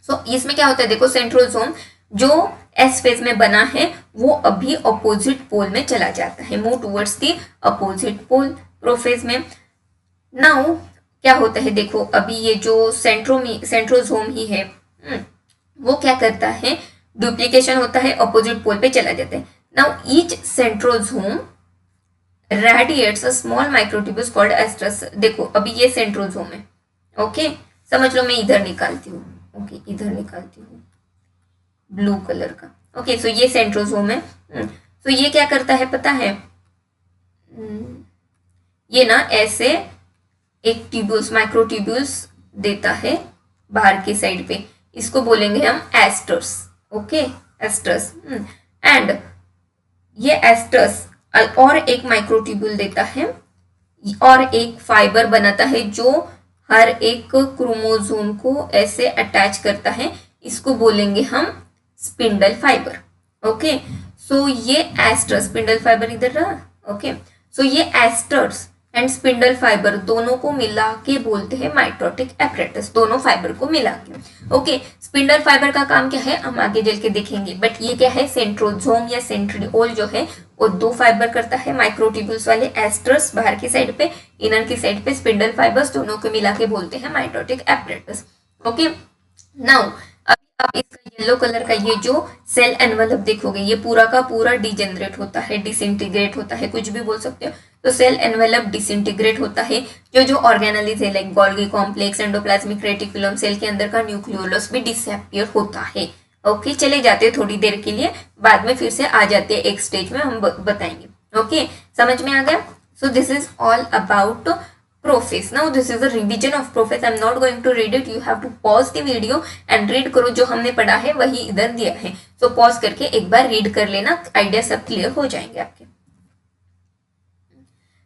So इसमें क्या होता है देखो, सेंट्रोजोम जो एस फेज में बना है वो अभी अपोजिट पोल में चला जाता है, move towards the opposite pole prophase में। नाउ क्या होता है देखो, अभी ये जो सेंट्रोजोम ही है वो क्या करता है, डुप्लीकेशन होता है, अपोजिट पोल पे चला जाता है। Now each centrosome radiates a small microtubules called asters. देखो अभी ये सेंट्रोजोम है, ओके समझ लो, मैं इधर निकालती हूँ, ओके इधर निकालती हूँ ब्लू कलर का, ओके सो ये सेंट्रोजोम है। तो ये क्या करता है पता है, ये ना ऐसे एक ट्यूब्यूल्स माइक्रोट्यूब्यूल्स देता है बाहर की साइड पे, इसको बोलेंगे हम एस्टर्स, ओके एस्टर्स। एंड ये एस्टर्स और एक माइक्रोट्यूब्यूल देता है और एक फाइबर बनाता है जो हर एक क्रोमोसोम को ऐसे अटैच करता है, इसको बोलेंगे हम स्पिंडल फाइबर। ओके सो ये एस्टर्स, स्पिंडल फाइबर इधर रहा, ओके सो ये एस्टर्स एंड स्पिंडल फाइबर दोनों को मिला के बोलते हैं माइटोटिक एपरेटस, दोनों फाइबर को मिला के। ओके स्पिंडल फाइबर का काम क्या है हम आगे चल के देखेंगे, बट ये क्या है, सेंट्रोजोम या सेंट्रिओल जो है वो दो फाइबर करता है, माइक्रोट्यूब्यूल्स वाले एस्टर्स बाहर की साइड पे, इनर की साइड पे स्पिंडल फाइबर्स, दोनों को मिला के बोलते हैं माइटोटिक एपरेटस। ओके नाउ आप इसका येलो कलर का ये जो सेल एनवलप देखोगे ये पूरा का पूरा डिजेनरेट होता है, डिसइंटीग्रेट होता है, कुछ भी बोल सकते हो। तो सेल एनवेलप डिसइंटीग्रेट होता है, जो ऑर्गेनेलिज है like Golgi complex, endoplasmic reticulum, cell के अंदर का न्यूक्लियोलस भी डिसअपियर होता है। ओके चले जाते हैं थोड़ी देर के लिए, बाद में फिर से आ जाते हैं एक स्टेज में, हम बताएंगे। ओके समझ में आ गया? So this is all about prophase. Now this is a revision of prophase, I am not going to read it, you have to pause the video and read करो, जो हमने पढ़ा है वही इधर दिया है, सो पॉज करके एक बार रीड कर लेना, आइडिया सब क्लियर हो जाएंगे आपके।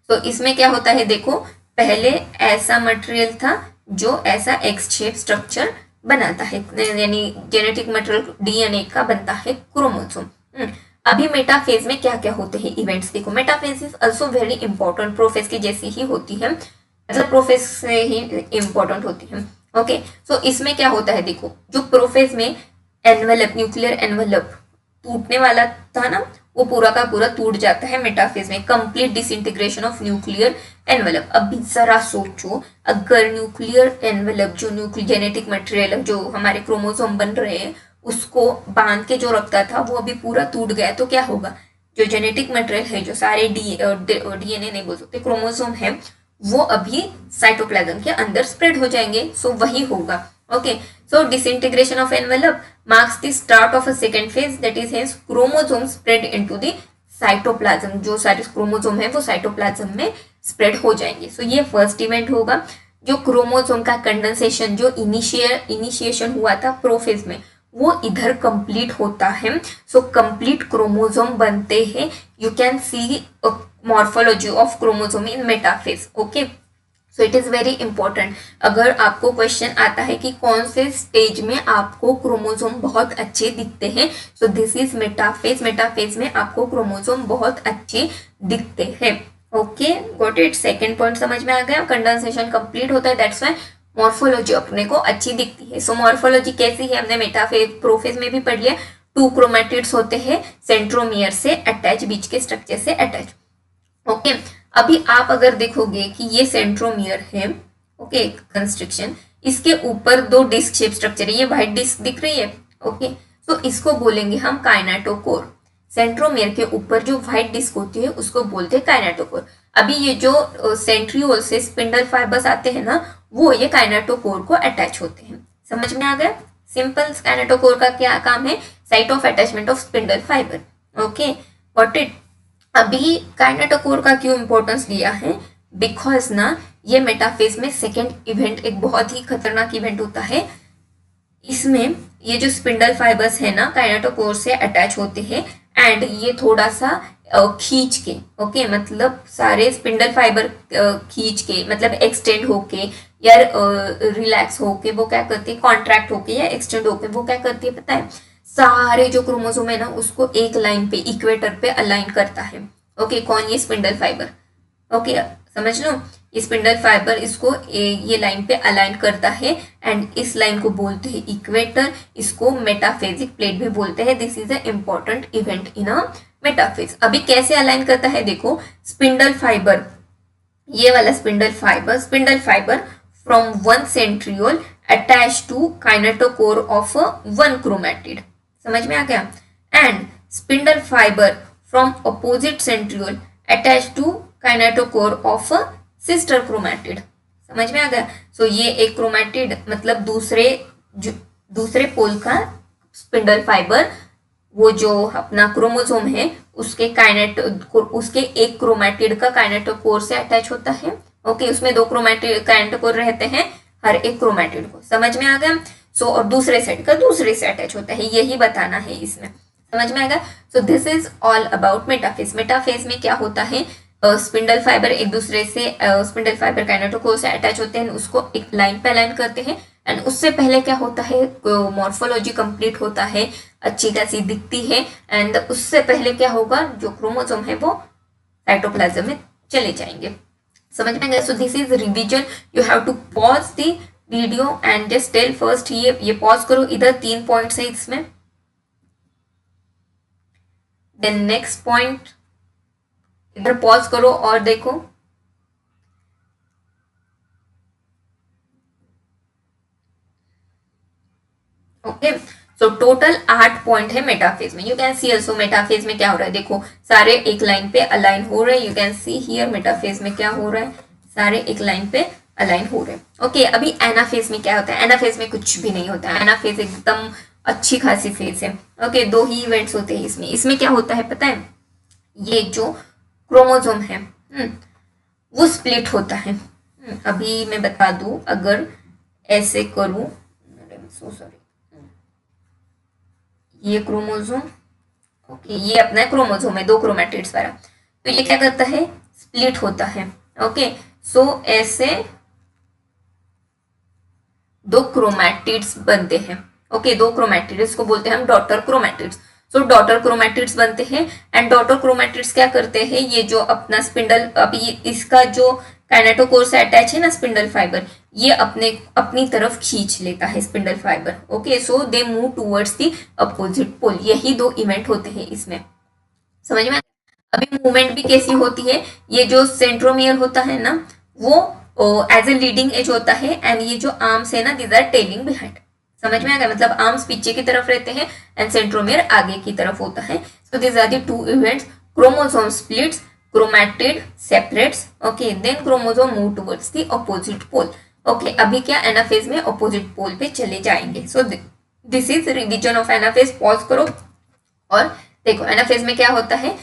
तो इसमें क्या होता है देखो, पहले ऐसा मटेरियल था जो ऐसा एक्स शेप स्ट्रक्चर बनाता है, यानी जेनेटिक मटेरियल डीएनए का बनता है क्रोमोसोम। अभी मेटाफेज में क्या क्या होते हैं इवेंट्स देखो, metaphase is also very important, prophase की जैसी ही होती है, मतलब प्रोफेज से ही इंपॉर्टेंट होती है। ओके सो इसमें क्या होता है देखो, जो प्रोफेज में एनवेलप, न्यूक्लियर एनवेलप टूटने वाला था ना, वो पूरा का पूरा टूट जाता है मेटाफेज में, complete disintegration of nuclear envelope. अभी जरा सोचो, अगर न्यूक्लियर एनवेलप जो जेनेटिक मटेरियल जो हमारे क्रोमोसोम बन रहे हैं उसको बांध के जो रखता था वो अभी पूरा टूट गया, तो क्या होगा, जो जेनेटिक मटेरियल है, जो सारे डीएनए नहीं बोल सकते, क्रोमोसोम है, वो अभी साइटोप्लाज्म के अंदर स्प्रेड हो जाएंगे, सो वही होगा। Okay so disintegration of envelope marks the start of a second phase, that is hence chromosome spread into the cytoplasm, जो सारे क्रोमोसोम है वो साइटोप्लाज्म में स्प्रेड हो जाएंगे। सो ये फर्स्ट इवेंट होगा। जो क्रोमोसोम का कंडेंसेशन, जो इनिशिएशन हुआ था प्रोफेज में, वो इधर कंप्लीट होता है, सो कंप्लीट क्रोमोसोम बनते हैं। You can C morphology of chromosome in metaphase. Okay so it is very important. अगर आपको क्वेश्चन आता है कि कौन से स्टेज में आपको क्रोमोसोम बहुत अच्छे दिखते हैं, so this is metaphase. Metaphase में आपको क्रोमोसोम बहुत अच्छे दिखते हैं। Okay got it? Second point समझ में आ गया, कंडेंसेशन कंप्लीट होता है, दैट्स व्हाई मॉर्फोलॉजी अपने को अच्छी दिखती है। सो मॉर्फोलॉजी कैसी है हमने मेटाफेज प्रोफेज में भी पढ़ लिया, 2 क्रोमैटिड्स होते हैं सेंट्रोमियर से अटैच, बीच के स्ट्रक्चर से अटैच। ओके अभी आप अगर देखोगे कि ये सेंट्रोमियर है, ओके कंस्ट्रक्शन, इसके ऊपर 2 डिस्क शेप स्ट्रक्चर है, ये व्हाइट डिस्क दिख रही है, ओके सो इसको बोलेंगे हम काइनेटोकोर। सेंट्रोमियर के ऊपर जो व्हाइट डिस्क होती है उसको बोलते हैं काइनेटोकोर। अभी ये जो सेंट्रियोल से स्पिंडल फाइबर्स आते हैं ना, वो ये काइनेटोकोर को अटैच होते हैं। समझ में आ गया? सिंपल। काइनेटोकोर का क्या काम है? Site of attachment of spindle fibre. Okay got it? अभी काइनेटोकोर का क्यों इंपॉर्टेंस लिया है? बिकॉज ना ये मेटाफेज में सेकेंड इवेंट एक बहुत ही खतरनाक इवेंट होता है। इसमें ये जो स्पिंडल फाइबर्स है ना काइनेटोकोर से अटैच होते हैं एंड ये थोड़ा सा खींच के, ओके मतलब सारे स्पिंडल फाइबर खींच के, मतलब एक्सटेंड होके या रिलैक्स होके, वो क्या करती है, कॉन्ट्रैक्ट होके या एक्सटेंड होके, वो क्या करती है पता है, सारे जो क्रोमोसोम है ना उसको एक लाइन पे, इक्वेटर पे अलाइन करता है। ओके कौन? ये स्पिंडल फाइबर। ओके समझ लो, स्पिंडल फाइबर इसको ये लाइन पे अलाइन करता है एंड इस लाइन को बोलते हैं इक्वेटर, इसको मेटाफेजिक प्लेट भी बोलते हैं। This is a important event in a metaphase. अभी कैसे अलाइन करता है देखो, स्पिंडल फाइबर, ये वाला spindle fibre from one centriole attach to kinetochore of one chromatid, समझ में आ गया, and spindle fibre from opposite centriole attach to kinetochore of sister chromatid, समझ में आ गया। सो ये एक क्रोमैटिड मतलब दूसरे पोल का स्पिंडल फाइबर, वो जो अपना क्रोमोसोम है उसके उसके एक क्रोमैटिड का काइनेटोकोर से अटैच होता है। ओके उसमें दो क्रोमैटिड काइनेटोकोर रहते हैं हर एक क्रोमैटिड को, समझ में आ गया। सो और दूसरे सेट का दूसरे से अटैच होता है, यही बताना है इसमें, समझ में आएगा। सो this is all about metaphase. Metaphase में क्या होता है, स्पिंडल फाइबर एक दूसरे से स्पिंडल फाइबर काइनेटोकोर से अटैच होते हैं, उसको एक लाइन पे अलाइन करते हैं एंड उससे पहले क्या होता है, मॉर्फोलॉजी कंप्लीट होता है, अच्छी खासी दिखती है एंड उससे पहले क्या होगा, जो क्रोमोसोम है वो साइटोप्लाज्म में चले जाएंगे, समझ में गया। So this is revision, you have to pause the video and just tell first, ये पॉज करो, इधर 3 पॉइंट्स है इसमें, देन नेक्स्ट पॉइंट इधर पॉज करो और देखो, ओके। सो टोटल 8 पॉइंट है मेटाफेज में। You can see also metaphase में क्या हो रहा है, देखो सारे एक लाइन पे अलाइन हो रहे हैं, you can see here metaphase में क्या हो रहा है, सारे एक लाइन पे अलाइन हो रहे हैं। ओके अभी एनाफेज में क्या होता है, एनाफेज में कुछ भी नहीं होता है, एनाफेज एकदम अच्छी खासी फेज है। ओके 2 ही इवेंट्स होते हैं इसमें क्या होता है पता है, ये जो क्रोमोसोम है वो स्प्लिट होता है। अभी मैं बता दूं, अगर ऐसे करूं, सो सॉरी, ये क्रोमोसोम, ओके ये अपना क्रोमोसोम है 2 क्रोमैटिड्स वाला, तो ये क्या करता है, स्प्लिट होता है। ओके सो ऐसे 2 क्रोमैटिड्स बनते हैं। ओके 2 क्रोमैटिड्स को बोलते हैं हम डॉटर क्रोमैटिड्स। सो डॉटर क्रोमैटिड्स बनते हैं एंड डॉटर क्रोमैटिड्स क्या करते हैं, ये जो अपना स्पिंडल, अभी इसका जो काइनेटोकोर से अटैच है ना स्पिंडल फाइबर, ये अपनी तरफ खींच लेता है spindle fibre. Okay so they move towards the opposite pole, यही 2 इवेंट होते हैं इसमें, समझ में। अभी मूवमेंट भी कैसी होती है, ये जो सेंट्रोमियर होता है ना वो एज ए लीडिंग एज होता है एंड ये जो आर्म्स है ना दीज आर टेलिंग बिहाइंड, समझ में आ गया, मतलब आर्म्स पीछे की तरफ रहते हैं एंड सेंट्रोमियर आगे की तरफ होता है। So this are the 2 events, chromosome splits, chromatid separates, okay then chromosome move towards the opposite pole. Okay अभी क्या एनाफेज में अपोजिट पोल पे चले जाएंगे। So this is revision of anaphase. Pause करो और देखो एनाफेज में क्या होता है,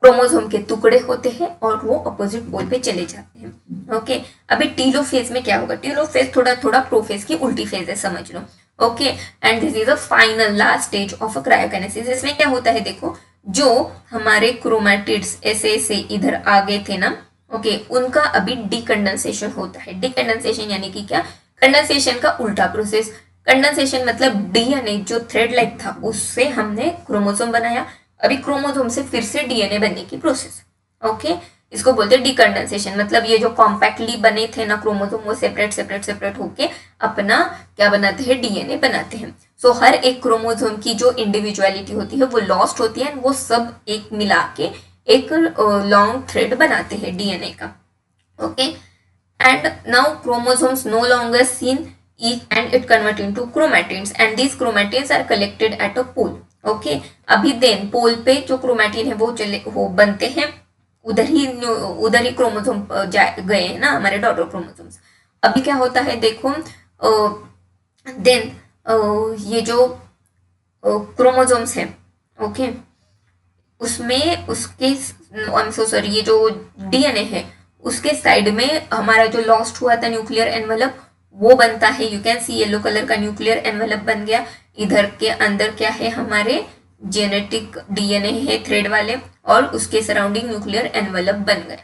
क्रोमोसोम के टुकड़े होते हैं और वो अपोजिट पोल पे चले जाते हैं। ओके अभी टीलोफेज में क्या होगा, टीलोफेज थोड़ा थोड़ा प्रोफेज की उल्टी फेज है, समझ लो। Okay and this is a final last stage of a karyokinesis. इसमें क्या होता है देखो, जो हमारे क्रोमैटिड्स ऐसे ऐसे इधर आगे थे ना, ओके उनका अभी डिकंडेंसेशन होता है। डिकंडेंसेशन यानी कि क्या, कंडेंसेशन का उल्टा प्रोसेस। कंडेंसेशन मतलब डीएनए जो थ्रेड लाइक था उससे हमने क्रोमोसोम बनाया, अभी क्रोमोसोम से फिर से डीएनए बनने की प्रोसेस। ओके इसको बोलते हैं डिकंडेंसेशन, मतलब ये जो कॉम्पैक्टली बने थे ना क्रोमोसोम वो सेपरेट होके अपना क्या बनाते हैं, डीएनए बनाते हैं। सो हर एक क्रोमोसोम की जो इंडिविजुअलिटी होती है वो लॉस्ट होती है, वो सब एक मिला के एक लॉन्ग थ्रेड बनाते हैं डीएनए का। Okay and now chromosomes no longer seen each and it convert into chromatids and these chromatids are collected at a pole. Okay अभी देन पोल पे जो क्रोमैटिन है वो बनते हैं, उधर ही क्रोमोसोम गए हैं ना हमारे डॉटर क्रोमोसोम्स। अभी क्या होता है देखो, देन ये जो क्रोमोसोम्स है, ओके उसमें उसके आई एम सो सॉरी, ये जो डीएनए है उसके साइड में हमारा जो लॉस्ट हुआ था न्यूक्लियर एनवेलप वो बनता है। You can C yellow colour का न्यूक्लियर एनवेलप बन गया, इधर के अंदर क्या है, हमारे जेनेटिक डीएनए है थ्रेड वाले और उसके सराउंडिंग न्यूक्लियर एनवेलप बन गए,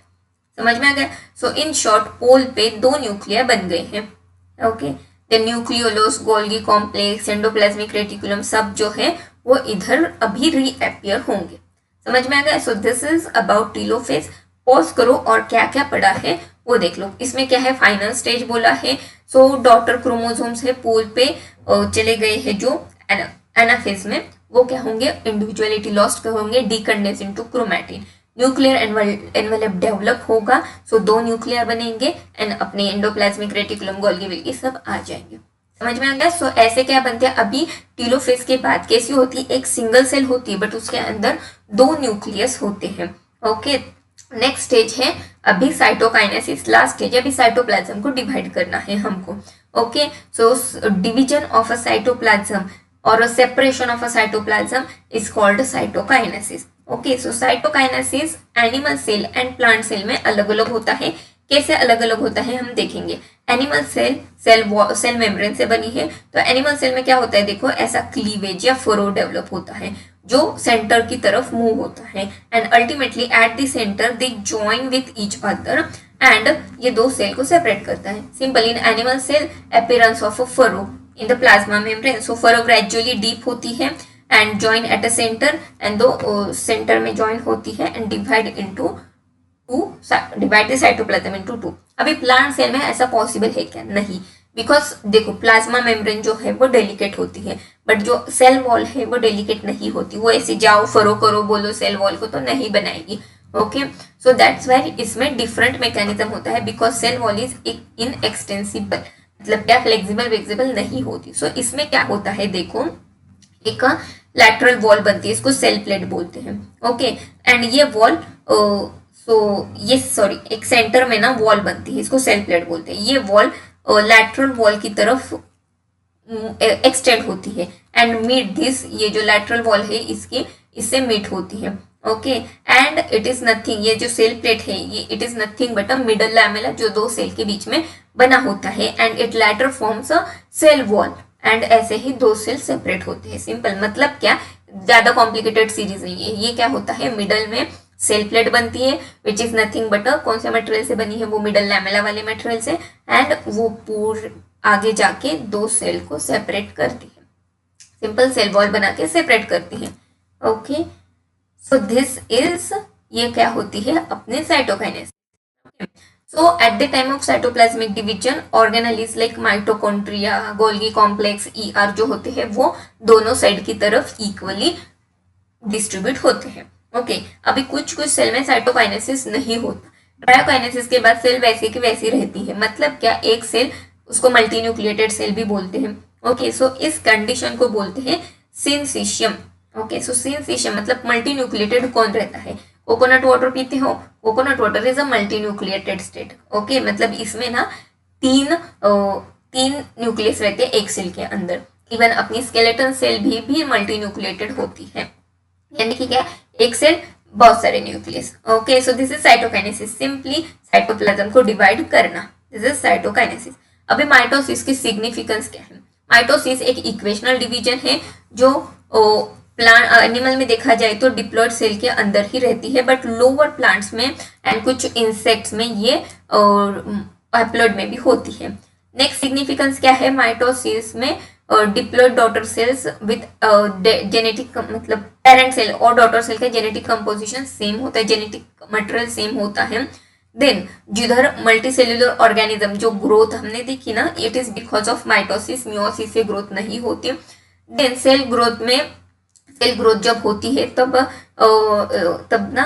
समझ में आ गया। सो इन शॉर्ट पोल पे 2 न्यूक्लियर बन गए हैं। Okay the nucleolus, Golgi complex, endoplasmic reticulum सब जो है वो इधर अभी रीअपियर होंगे, समझ में आ गया। So this is about telophase. Pause करो और क्या क्या पढ़ा है वो देख लो। इसमें क्या है, फाइनल स्टेज बोला है। सो डॉटर क्रोमोसोम्स है पोल पे चले गए हैं जो एनाफेज में, वो क्या होंगे, इंडिविजुअलिटी लॉस्ट होंगे, decondense into chromatin, nuclear envelope develop होगा। सो 2 न्यूक्लियर बनेंगे एंड अपने एंडोप्लाज्मिक रेटिकुलम, गोल्गी विल्गी सब आ जाएंगे। समझ में आ गया। सो ऐसे क्या बनते हैं, अभी टीलोफेज के बाद कैसी होती है, एक सिंगल सेल होती है बट उसके अंदर 2 न्यूक्लियस होते हैं। ओके, नेक्स्ट स्टेज है अभी साइटोकाइनेसिस, लास्ट स्टेज है अभी साइटोप्लाज्म को डिवाइड करना है हमको। Okay, so division of a cytoplasm और separation of a cytoplasm is called cytokinesis. Okay, so cytokinesis animal cell and plant cell में अलग अलग होता है। कैसे अलग अलग होता है हम देखेंगे। एनिमल सेल सेल मेम्ब्रेन से बनी है, तो एनिमल सेल में क्या होता है, देखो ऐसा क्लीवेज या फरो डेवलप होता है जो सेंटर की तरफ मूव होता है and ultimately at the centre they join with each other and ये 2 सेल को सेपरेट करता है। Simple, in animal cell appearance of a furrow in the plasma membrane, so furrow gradually deep होती है and join at a centre and दो centre में join होती है and divide into divide the cytoplasm into 2। अभी plant cell में ऐसा possible है क्या, नहीं, बिकॉज देखो प्लाज्मा मेम्ब्रेन जो है वो डेलिकेट होती है बट जो सेल वॉल है वो डेलिकेट नहीं होती, वो ऐसे जाओ फरो करो बोलो सेल वॉल को तो नहीं बनाएगी। ओके, सो दैट्स वाई इसमें डिफरेंट मैकेनिज्म होता है बिकॉज सेल वॉल इज इन एक्सटेंसिबल, मतलब क्या फ्लेक्सिबल वेक्सिबल नहीं होती। सो इसमें क्या होता है, देखो एक लैटरल वॉल बनती है, इसको सेल प्लेट बोलते हैं। ओके, एंड ये वॉल ये सॉरी एक सेंटर में ना वॉल बनती है, इसको सेल प्लेट बोलते हैं। ये वॉल लैटरल वॉल की तरफ एक्सटेंड होती है एंड मीट दिस, ये जो लैटरल वॉल है इसकी इससे मीट होती है। Okay, and it is nothing, ये जो सेल प्लेट है ये it is nothing but a middle lamella जो 2 सेल के बीच में बना होता है and it later forms a cell wall and ऐसे ही 2 सेल सेपरेट होते हैं। सिंपल, मतलब क्या, ज्यादा कॉम्प्लिकेटेड सीरीज नहीं है। ये क्या होता है, मिडल में सेल प्लेट बनती है विच इज नथिंग बट कौन से मटेरियल से बनी है, वो मिडल लैमेला वाले मटेरियल से एंड वो पूरे आगे जाके 2 सेल को सेपरेट करती है। सिंपल, सेल वॉल बना के सेपरेट करती है। ओके, सो दिस इज, ये क्या होती है अपने cytokinesis. So at the time of cytoplasmic division, organelles like mitochondria, Golgi complex, ER जो होते हैं वो दोनों साइड की तरफ इक्वली डिस्ट्रीब्यूट होते हैं। ओके, अभी कुछ कुछ सेल में साइटोकाइनेसिस नहीं होता। ट्रायोकाइनेसिस के बाद सेल वैसी की वैसी रहती है, मतलब क्या, एक सेल, उसको मल्टीन्यूक्लिएटेड सेल भी बोलते हैं। ओके, सो इस कंडीशन को बोलते हैं सिंसिशियम। ओके, सो सिंसिशियम मतलब मल्टीन्यूक्लिएटेड कौन रहता है, कोकोनट वाटर पीते हो, coconut water is a multinucleated state. Okay, मतलब इसमें ना तीन न्यूक्लियस रहते हैं एक सेल के अंदर। इवन अपनी स्केलेटन सेल भी मल्टीन्यूक्लिएटेड होती है, यानी कि क्या, एक सेल बहुत सारे nucleus. Okay, so this is cytokinesis, simply cytoplasm को डिवाइड करना, दिस इज साइटोकाइनेसिस। अभी माइटोसिस की सिग्निफिकेंस क्या है। माइटोसिस एक इक्वेशनल डिवीजन है जो प्लांट एनिमल में देखा जाए तो डिप्लॉयड सेल के अंदर ही रहती है बट लोअर प्लांट्स में एंड कुछ इंसेक्ट्स में ये हैप्लॉइड में भी होती है। नेक्स्ट सिग्निफिकेंस क्या है माइटोसिस में, diploid daughter cells with genetic, मतलब पेरेंट सेल और डॉटर सेल का जेनेटिक कंपोजिशन सेम होता है, जेनेटिक मटेरियल सेम होता है। देन जिधर मल्टीसेल्युलर ऑर्गेनिज्म जो ग्रोथ हमने देखी ना, it is because of mitosis, meiosis से ग्रोथ नहीं होती। देन सेल ग्रोथ जब होती है तब ना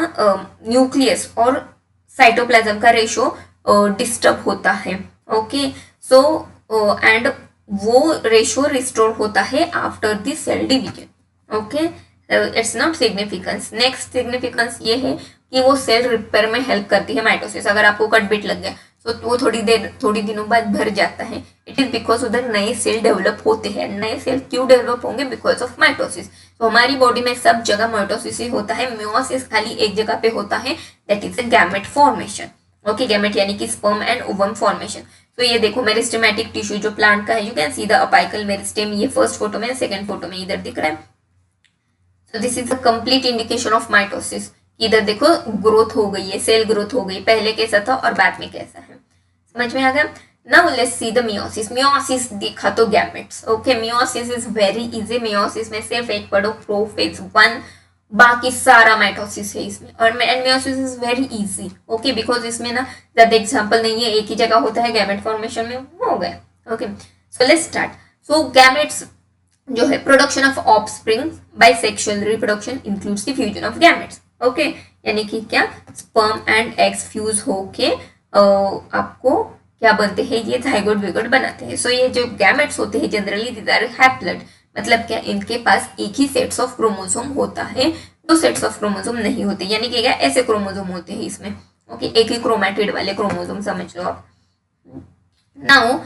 न्यूक्लियस और साइटोप्लाज्म का रेशो डिस्टर्ब होता है। ओके, सो एंड वो रेशो रिस्टोर होता है after the cell division. Okay, it's not significance. Next significance ये है कि वो सेल रिपेयर में हेल्प करती है माइटोसिस। अगर आपको कट बिट लग गया तो वो थोड़ी दिनों बाद भर जाता है, इट इज बिकॉज उधर नए सेल डेवलप होते हैं। नए सेल क्यों डेवलप होंगे, बिकॉज ऑफ माइटोसिस। तो हमारी बॉडी में सब जगह माइटोसिस ही होता है, मियोसिस खाली एक जगह पे होता है, that is a gamete formation. Okay, gamete यानी कि स्पर्म एंड ओवम फॉर्मेशन। तो ये देखो मेरिस्टेमेटिक टिश्यू जो प्लांट का है, you can see the apical meristem, ये फर्स्ट फोटो में, सेकंड फोटो में इधर दिख रहा है। So this is a complete indication of mitosis. इधर देखो ग्रोथ हो गई है, सेल ग्रोथ हो गई, पहले कैसा था और बाद में कैसा है, समझ में आ गया। Now let's see the meiosis. Meiosis देखा तो gametes. Okay, meiosis is very easy. Meiosis में सिर्फ एक पढ़ो, प्रोफेज 1 बाकी सारा माइटोसिस है इसमें। और and meiosis is very easy, okay, because इसमें ना ज्यादा एग्जांपल नहीं है, एक ही जगह होता है गैमेट फॉर्मेशन में, वो हो गया। Okay, so let's start. So gametes जो है production of offspring by sexual reproduction includes the fusion of gametes. Okay, यानी कि क्या, स्पर्म एंड एग्स फ्यूज होके आपको क्या बनते हैं, ये जाइगोट विगोट बनाते हैं। सो ये जो गैमेट्स होते हैं जनरली दीज आर हैप्लॉइड, मतलब क्या, इनके पास एक ही सेट्स ऑफ क्रोमोसोम होता है, दो सेट्स ऑफ क्रोमोसोम नहीं होते, यानी कि क्या, ऐसे क्रोमोसोम होते हैं इसमें। ओके, एक ही क्रोमैटिड वाले क्रोमोसोम समझ लो आप। Now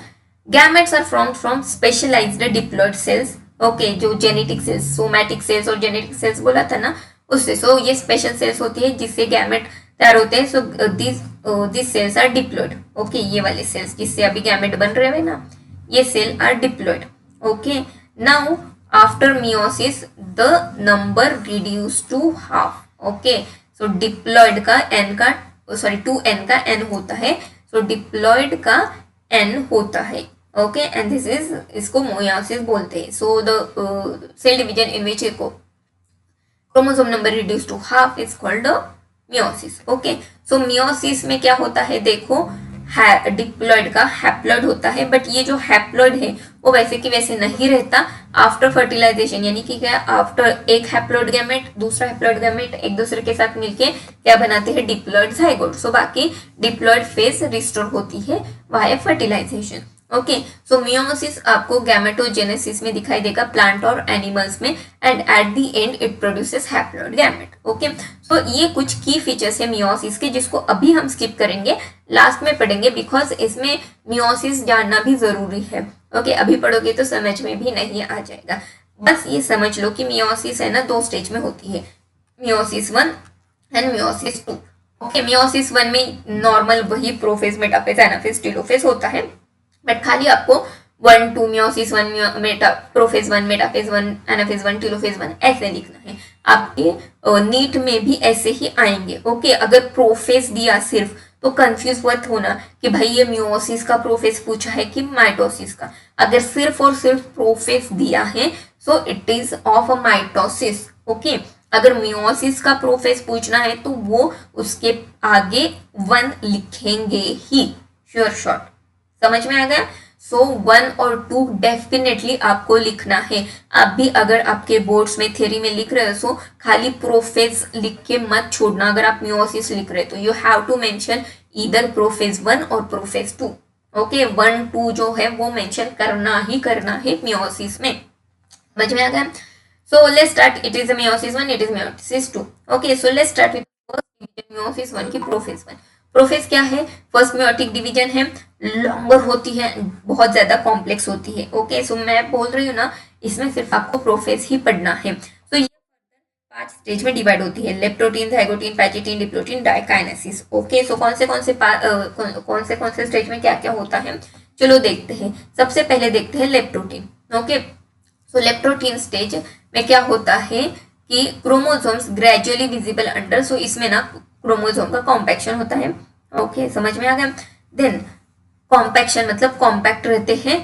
gametes are from from specialised diploid cells. Okay, जो जेनेटिक सेल्स, सोमैटिक सेल्स और जेनेटिक सेल्स बोला था ना, उससे। सो ये स्पेशल सेल्स होती है जिससे गैमेट तैयार होते हैं। So this cells are diploid. Okay, ये वाले सेल्स जिससे अभी गैमेट बन रहे हैं ना, ये cell are diploid. Okay, now after meiosis the number reduce to half. Okay, so diploid का एन का, सॉरी 2n का n होता है, सो डिप्लॉइड का n होता है। ओके, एंड दिस इज, इसको मियोसिस बोलते हैं। So the cell division in which को chromosome number reduce to half is called meiosis. Okay, so meiosis में क्या होता है, देखो, डिप्लॉइड का हैप्लॉइड होता है, बट ये जो हैप्लॉइड है वो वैसे कि वैसे नहीं रहता आफ्टर फर्टिलाइजेशन, यानी कि क्या, आफ्टर एक हैप्लॉइड गैमेट दूसरा हैप्लॉइड गैमेट एक दूसरे के साथ मिलके क्या बनाते हैं, डिप्लॉइड जाइगोट। सो बाकी डिप्लॉइड फेज रिस्टोर होती है via fertilization. Okay, so meiosis आपको गैमेटोजेनेसिस में दिखाई देगा प्लांट और एनिमल्स में, and at the end it produces haploid gamete. Okay, so ये कुछ की फीचर्स है मियोसिस के जिसको अभी हम स्किप करेंगे, लास्ट में पढ़ेंगे, बिकॉज इसमें मियोसिस जानना भी जरूरी है। ओके, अभी पढ़ोगे तो समझ में भी नहीं आ जाएगा। बस ये समझ लो कि मियोसिस है ना, दो स्टेज में होती है, meiosis 1 and meiosis 2। Okay, meiosis 1 में नॉर्मल वही प्रोफेज, मेटाफेज, एनाफेज, टेलोफेज होता है, बट खाली आपको 1 2 meiosis 1 prophase 1, metaphase 1, anaphase 1, telophase 1 ऐसे लिखना है। आपके नीट में भी ऐसे ही आएंगे। ओके, अगर प्रोफेज दिया सिर्फ तो कंफ्यूज मत होना कि भाई ये मियोसिस का प्रोफेज पूछा है कि माइटोसिस का। अगर सिर्फ और सिर्फ प्रोफेज दिया है so it is of a mitosis. Okay, अगर मियोसिस का प्रोफेज पूछना है तो वो उसके आगे 1 लिखेंगे ही, श्योर शॉट। समझ में आ गया? सो 1 और 2 डेफिनेटली आपको लिखना है। आप भी अगर आपके बोर्ड्स में थ्योरी में लिख रहे हो सो खाली प्रोफेज लिख के मत छोड़ना। अगर आप मियोसिस लिख रहे हो तो you have to mention either prophase 1 और प्रोफेज 2। ओके, 1 2 जो है वो मेंशन करना ही करना है मियोसिस में। समझ में आ गया? सो let's start. It is meiosis 1, it is meiosis 2। Okay, so let's start with first meiosis 1 की प्रोफेज 1। प्रोफेज क्या है? फर्स्ट मियोटिक डिवीजन है, लॉन्गर होती है, बहुत ज्यादा कॉम्प्लेक्स होती है। ओके, सो मैं बोल रही हूँ ना, इसमें सिर्फ आपको प्रोफेज ही पढ़ना है। तो ये 5 स्टेज में डिवाइड होती है, leptotene, zygotene, pachytene, diplotene, diakinesis. Okay, so कौन से स्टेज में क्या क्या होता है, चलो देखते हैं। सबसे पहले देखते हैं लेप्टोटीन। ओके, सो लेप्टोटीन स्टेज में क्या होता है कि क्रोमोसोम्स ग्रेजुअली विजिबल अंडर, सो इसमें ना क्रोमोसोम का कॉम्पैक्शन होता है। ओके, समझ में आ गया? देन कॉम्पैक्शन मतलब कॉम्पैक्ट रहते हैं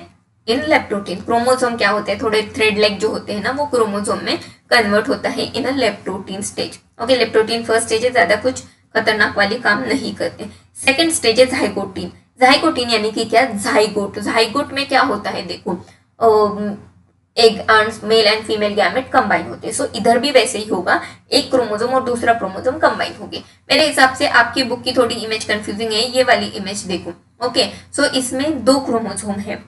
इन लेप्टोटीन। क्रोमोसोम क्या होते हैं, थोड़े थ्रेड लाइक जो होते हैं ना, वो क्रोमोसोम में कन्वर्ट होता है in a leptotene stage. Okay, leptotene first stage है, ज्यादा कुछ खतरनाक वाली काम नहीं करते। सेकेंड स्टेज है जाइगोटीन। जाइगोटीन यानी कि क्या, जाइगोट। जाइगोट में क्या होता है, देखो, एक male and female gamete combine होते हैं। सो इधर भी वैसे ही होगा, एक क्रोमोसोम और दूसरा क्रोमोसोम कंबाइन होंगे। मेरे हिसाब से आपकी बुक की थोड़ी इमेज कंफ्यूजिंग है, ये वाली इमेज देखो। ओके, सो इसमें 2 क्रोमोसोम है,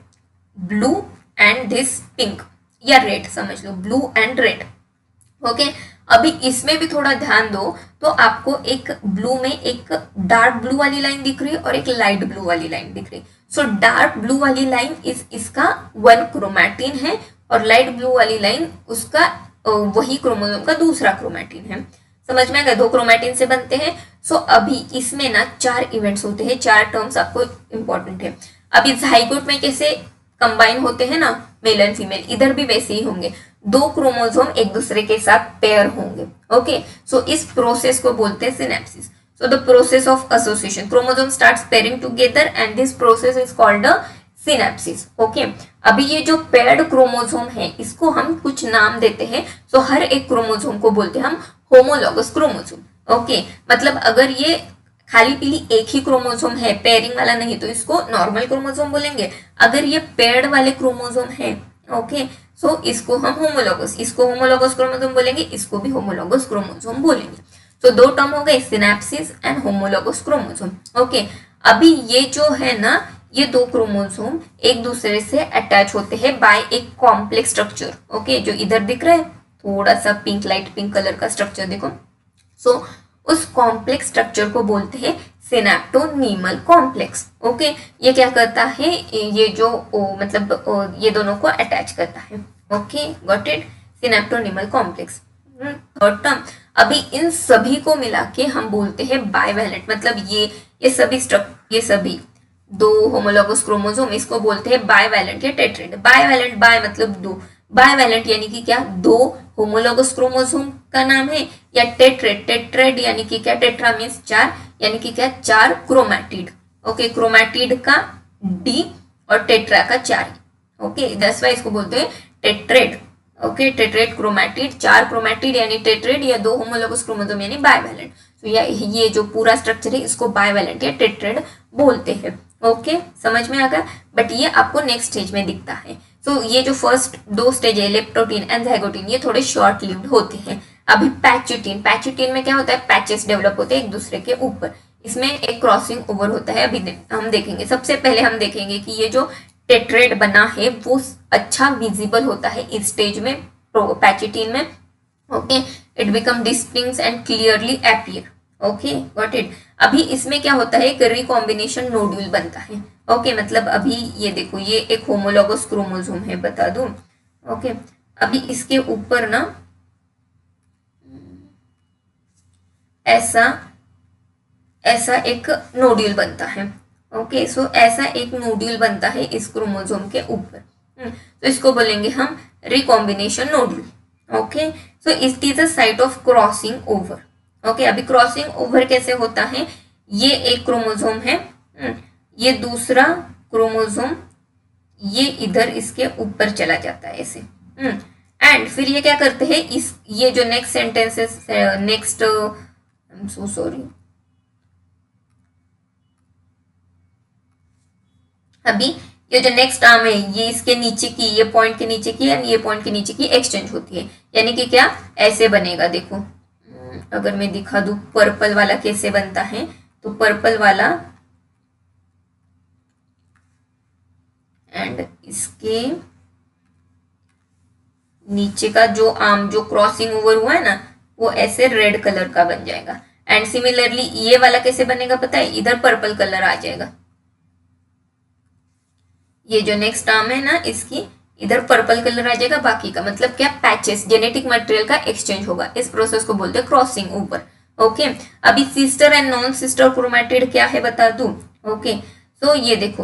ब्लू एंड दिस पिंक या रेड, समझ लो, ब्लू एंड रेड। ओके, अभी इसमें भी थोड़ा ध्यान दो तो आपको एक ब्लू में एक डार्क ब्लू वाली लाइन दिख रही है और एक लाइट ब्लू वाली लाइन दिख रही है। सो डार्क ब्लू वाली लाइन इसका 1 क्रोमैटिन है और लाइट ब्लू वाली लाइन उसका वही क्रोमोसोम का दूसरा क्रोमैटिन है। समझ में आ गया? 2 क्रोमैटिन से बनते हैं। सो अभी इसमें ना 4 इवेंट्स होते हैं, 4 टर्म्स आपको इंपॉर्टेंट है। अभी जाइगोट में कैसे कंबाइन होते हैं ना मेल एंड फीमेल, इधर भी वैसे ही होंगे, 2 क्रोमोसोम एक दूसरे के साथ पेयर होंगे। ओके, सो इस प्रोसेस को बोलते हैं synapses. So the process of association, chromosome starts pairing together and this process is called a synapses. Okay, अभी ये जो पेयर्ड क्रोमोसोम है इसको हम कुछ नाम देते हैं। सो हर एक क्रोमोसोम को बोलते हैं हम होमोलॉगस क्रोमोसोम। ओके, मतलब अगर ये खाली पीली एक ही क्रोमोसोम है, पेयरिंग वाला नहीं, तो इसको नॉर्मल क्रोमोसोम बोलेंगे। अगर ये पेयर्ड वाले क्रोमोसोम है, ओके, सो इसको हम होमोलॉगस, इसको होमोलॉगस क्रोमोसोम बोलेंगे, इसको भी होमोलॉगस क्रोमोसोम बोलेंगे। तो दो टर्म हो गए, synapses and homologous chromosome. Okay, अभी ये जो है ना, ये दो क्रोमोसोम एक दूसरे से अटैच होते हैं बाय एक कॉम्प्लेक्स स्ट्रक्चर। ओके, जो इधर दिख रहा है थोड़ा सा पिंक, लाइट पिंक कलर का स्ट्रक्चर देखो। सो उस कॉम्प्लेक्स स्ट्रक्चर को बोलते हैं सिनेप्टोनीमल कॉम्प्लेक्स। ओके, ये क्या करता है, ये जो मतलब ये दोनों को अटैच करता है। Okay, got it, synaptonemal complex. Third term, अभी इन सभी को मिला के हम बोलते हैं बाइवैलेंट, मतलब ये सभी दो होमोलॉगस क्रोमोसोम, इसको बोलते हैं बाइवैलेंट या टेट्रेड। बाइवैलेंट, बाय मतलब दो, बाइवैलेंट यानी कि क्या, दो होमोलॉगस क्रोमोसोम का नाम है, या टेट्रेड, टेट्रेड यानी कि क्या, टेट्रा मीन्स चार, यानी कि क्या, चार क्रोमैटिड। ओके, क्रोमैटिड का डी और टेट्रा का चार। ओके, दैट्स व्हाई इसको बोलते हैं टेट्रेड। ओके, टेट्रेड क्रोमैटिड, चार क्रोमैटिड यानी टेट्रेड, या दो होमोलॉगस क्रोमोसोम यानी बाइवैलेंट। तो ये जो पूरा स्ट्रक्चर है इसको बाइवैलेंट या टेट्रेड बोलते हैं। ओके, समझ में आ गया, बट ये आपको नेक्स्ट स्टेज में दिखता है। तो ये जो फर्स्ट दो स्टेज है, लेप्टोटीन एंड ज़ाइगोटीन, ये थोड़े शॉर्ट लिव्ड होते हैं। अभी पैचुटीन, पैचुटीन में क्या होता है, पैचेस डेवलप होते हैं एक दूसरे के ऊपर, इसमें एक क्रॉसिंग ओवर होता है। अभी हम देखेंगे, सबसे पहले हम देखेंगे कि ये जो टेट्रेड बना है वो अच्छा विजिबल होता है इस स्टेज में, पैचुटीन में। Okay, it become distinct and clearly appear. Okay, got it. अभी इसमें क्या होता है, एक रिकॉम्बिनेशन नोड्यूल बनता है। ओके, मतलब अभी ये देखो, ये एक होमोलॉगस क्रोमोसोम है, बता दूं। ओके, अभी इसके ऊपर ना ऐसा एक नोड्यूल बनता है। ओके, सो ऐसा एक नोड्यूल बनता है इस क्रोमोसोम के ऊपर। तो इसको बोलेंगे हम recombination nodule. Okay, so it is a site of crossing over. Okay, अभी क्रॉसिंग ओवर कैसे होता है, ये एक क्रोमोसोम है, ये दूसरा क्रोमोसोम ये इधर इसके ऊपर चला जाता है ऐसे। एंड फिर ये क्या करते हैं, ये जो next sentences, next, I am so sorry, अभी ये जो नेक्स्ट आर्म है, ये इसके नीचे की, ये पॉइंट के नीचे की एंड ये पॉइंट के नीचे की एक्सचेंज होती है, यानी कि क्या, ऐसे बनेगा। देखो, अगर मैं दिखा दूं पर्पल वाला कैसे बनता है, तो पर्पल वाला एंड इसके नीचे का जो आर्म जो क्रॉसिंग ओवर हुआ है ना, वो ऐसे रेड कलर का बन जाएगा। एंड सिमिलरली ये वाला कैसे बनेगा पता है, इधर पर्पल कलर आ जाएगा। ये जो नेक्स्ट आर्म है ना, इसकी इधर पर्पल कलर आ जाएगा, बाकी का मतलब क्या, पैचेस, जेनेटिक मटेरियल का एक्सचेंज होगा। इस प्रोसेस को बोलते हैं क्रॉसिंग ओवर। ओके, अभी sister and non sister chromatid क्या है बता दूं। ओके, सो ये देखो,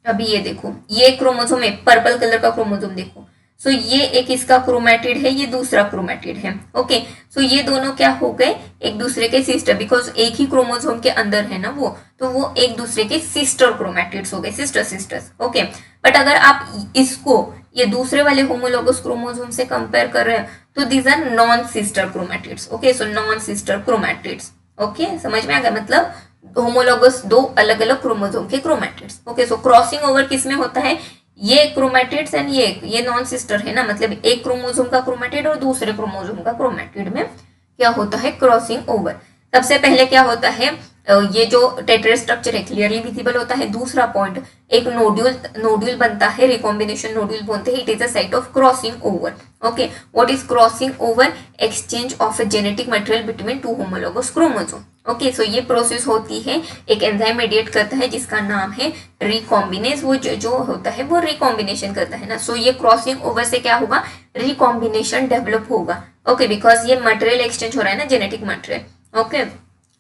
अभी ये देखो, ये क्रोमोसोम है, पर्पल कलर का क्रोमोसोम देखो। सो ये एक इसका क्रोमैटिड है, ये दूसरा क्रोमैटिड है। ओके, सो ये दोनों क्या हो गए, एक दूसरे के सिस्टर, बिकॉज एक ही क्रोमोसोम के अंदर है ना वो, तो वो एक दूसरे के सिस्टर क्रोमैटिड्स हो गए, सिस्टर्स। ओके, बट अगर आप इसको ये दूसरे वाले होमोलॉगस क्रोमोसोम से कंपेयर कर रहे हैं, तो these are non sister chromatids. Okay, so non sister chromatids. Okay, समझ में आ गया, मतलब होमोलॉगस दो अलग अलग क्रोमोसोम के क्रोमैटिड्स। ओके, सो क्रॉसिंग ओवर किसमें होता है, ये क्रोमैटिड्स एंड ये नॉन सिस्टर है ना, मतलब एक क्रोमोसोम का क्रोमैटिड और दूसरे क्रोमोसोम का क्रोमैटिड में क्या होता है, क्रॉसिंग ओवर। सबसे पहले क्या होता है, ये जो टेट्रेड स्ट्रक्चर है क्लियरली विजिबल होता है। दूसरा पॉइंट, एक नोड्यूल बनता है, रिकॉम्बिनेशन नोड्यूल बोलते हैं। It is a site of crossing over. Okay, what is crossing over, exchange of a genetic material between two homologous chromosome. Okay, so ये प्रोसेस होती है, एक एंजाइम मेडिएट करता है जिसका नाम है रिकॉम्बिनेज। वो जो होता है वो रिकॉम्बिनेशन करता है ना, सो ये क्रॉसिंग ओवर से क्या होगा, रिकॉम्बिनेशन डेवलप होगा। ओके, बिकॉज ये मटेरियल एक्सचेंज हो रहा है ना, जेनेटिक मटेरियल। ओके,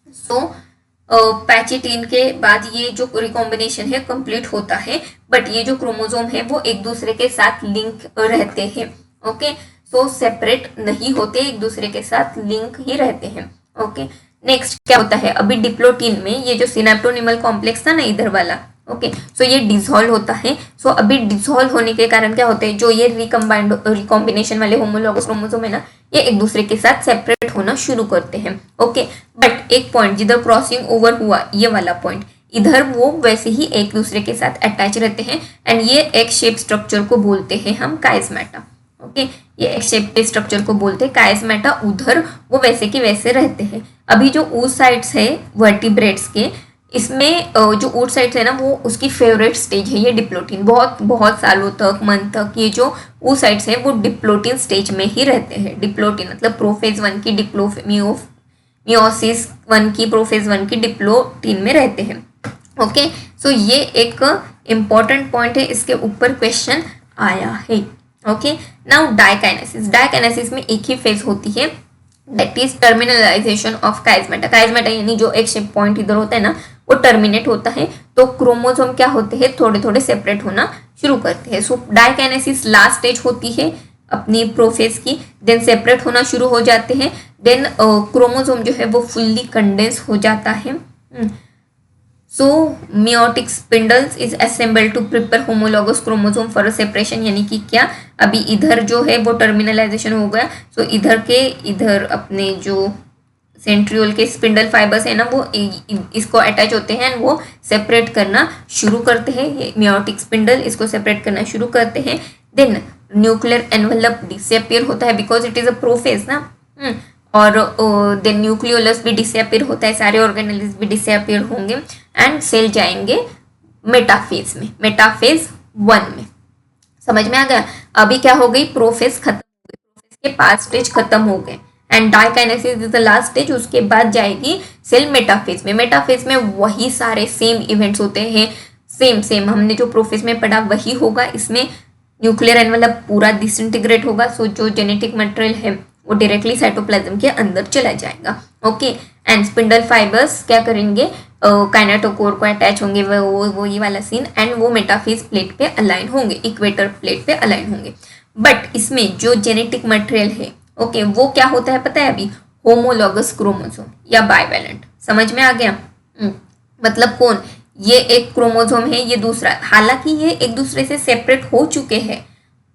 सो पैचिटीन के बाद ये जो रिकॉम्बिनेशन है कंप्लीट होता है, बट ये जो क्रोमोसोम है वो एक दूसरे के साथ लिंक रहते हैं। ओके, सो सेपरेट नहीं होते, एक दूसरे के साथ लिंक ही रहते हैं। ओके, नेक्स्ट क्या होता है, अभी डिप्लोटीन में ये जो सिनेप्टोनिमल कॉम्प्लेक्स था ना इधर वाला, ओके, सो ये डिसॉल्व होता है। सो अभी डिसॉल्व होने के कारण क्या होते हैं, जो ये रिकॉम्बिनेशन वाले होमोलॉगस क्रोमोसोम है ना, ये एक दूसरे के साथ सेपरेट होना शुरू करते हैं। ओके, बट एक पॉइंट जिधर क्रॉसिंग ओवर हुआ, ये वाला पॉइंट, इधर वो वैसे ही एक दूसरे के साथ अटैच रहते हैं एंड ये एक शेप स्ट्रक्चर को बोलते हैं हम काइस्मेटा। ओके, ये एक शेप के स्ट्रक्चर को बोलते हैं काइस्मेटा। उधर वो वैसे के वैसे रहते हैं। अभी जो oocytes है वर्टिब्रेट्स के, इसमें जो oocytes है ना, वो उसकी फेवरेट स्टेज है ये डिप्लोटिन। बहुत बहुत सालों तक, मंथ तक ये जो oocytes है वो डिप्लोटिन स्टेज में ही रहते हैं। डिप्लोटिन मतलब प्रोफेज 1 की मियोसिस 1 की, प्रोफेज 1 की डिप्लोटिन में रहते हैं। ओके, सो ये एक इम्पॉर्टेंट पॉइंट है, इसके ऊपर क्वेश्चन आया है। Okay, now diakinesis. डाइकाइनेसिस में एक ही फेज होती है, दैट इज टर्मिनलाइजेशन ऑफ काइस्मेटा। काइस्मेटा यानी जो एक शेप पॉइंट इधर होता है ना, वो टर्मिनेट होता है, तो क्रोमोसोम क्या होते हैं, थोड़े थोड़े सेपरेट होना शुरू करते हैं। सो डाइकाइनेसिस लास्ट स्टेज होती है अपनी प्रोफेज की, देन सेपरेट होना शुरू हो जाते हैं, देन क्रोमोसोम जो है वो फुल्ली कंडेंस हो जाता है। So meiotic spindles is assemble to prepare homologous chromosome for separation, यानी कि क्या, अभी इधर जो है वो टर्मिनलाइजेशन हो गया, सो इधर अपने जो सेंट्रियोल के स्पिंडल फाइबर्स है ना, वो इसको अटैच होते हैं एंड वो सेपरेट करना शुरू करते हैं। ये मियोटिक स्पिंडल इसको सेपरेट करना शुरू करते हैं। देन न्यूक्लियर एनवेलप डिसअपियर होता है because it is a prophase ना, और देन न्यूक्लियोलस भी डिसअपियर होता है, सारे ऑर्गेनेल्स भी डिसअपियर होंगे एंड सेल जाएंगे मेटाफेज में, मेटाफेज 1 में। समझ में आ गया? अभी क्या हो गई, प्रोफेज खत्म हो गई, प्रोफेज के 5 स्टेज खत्म हो गए and diakinesis is the last stage. उसके बाद जाएगी सेल मेटाफेज में। मेटाफेज में वही सारे सेम इवेंट्स होते हैं, सेम हमने जो प्रोफेज में पढ़ा वही होगा। इसमें न्यूक्लियर एनवेलप पूरा डिसइंटीग्रेट होगा, सो जो जेनेटिक मटेरियल है वो डायरेक्टली साइटोप्लाज्म के अंदर चला जाएगा। ओके, एंड स्पिंडल फाइबर्स क्या करेंगे, काइनेटोकोर को अटैच होंगे, वो ये वाला सीन, एंड वो मेटाफेज प्लेट पे अलाइन होंगे, इक्वेटर प्लेट पे अलाइन होंगे। बट इसमें जो जेनेटिक मटेरियल है, ओके, वो क्या होता है पता है अभी, होमोलॉगस क्रोमोसोम या बाइवेलेंट। समझ में आ गया? मतलब कौन, ये एक क्रोमोसोम है, ये दूसरा, हालांकि ये एक दूसरे से सेपरेट हो चुके हैं,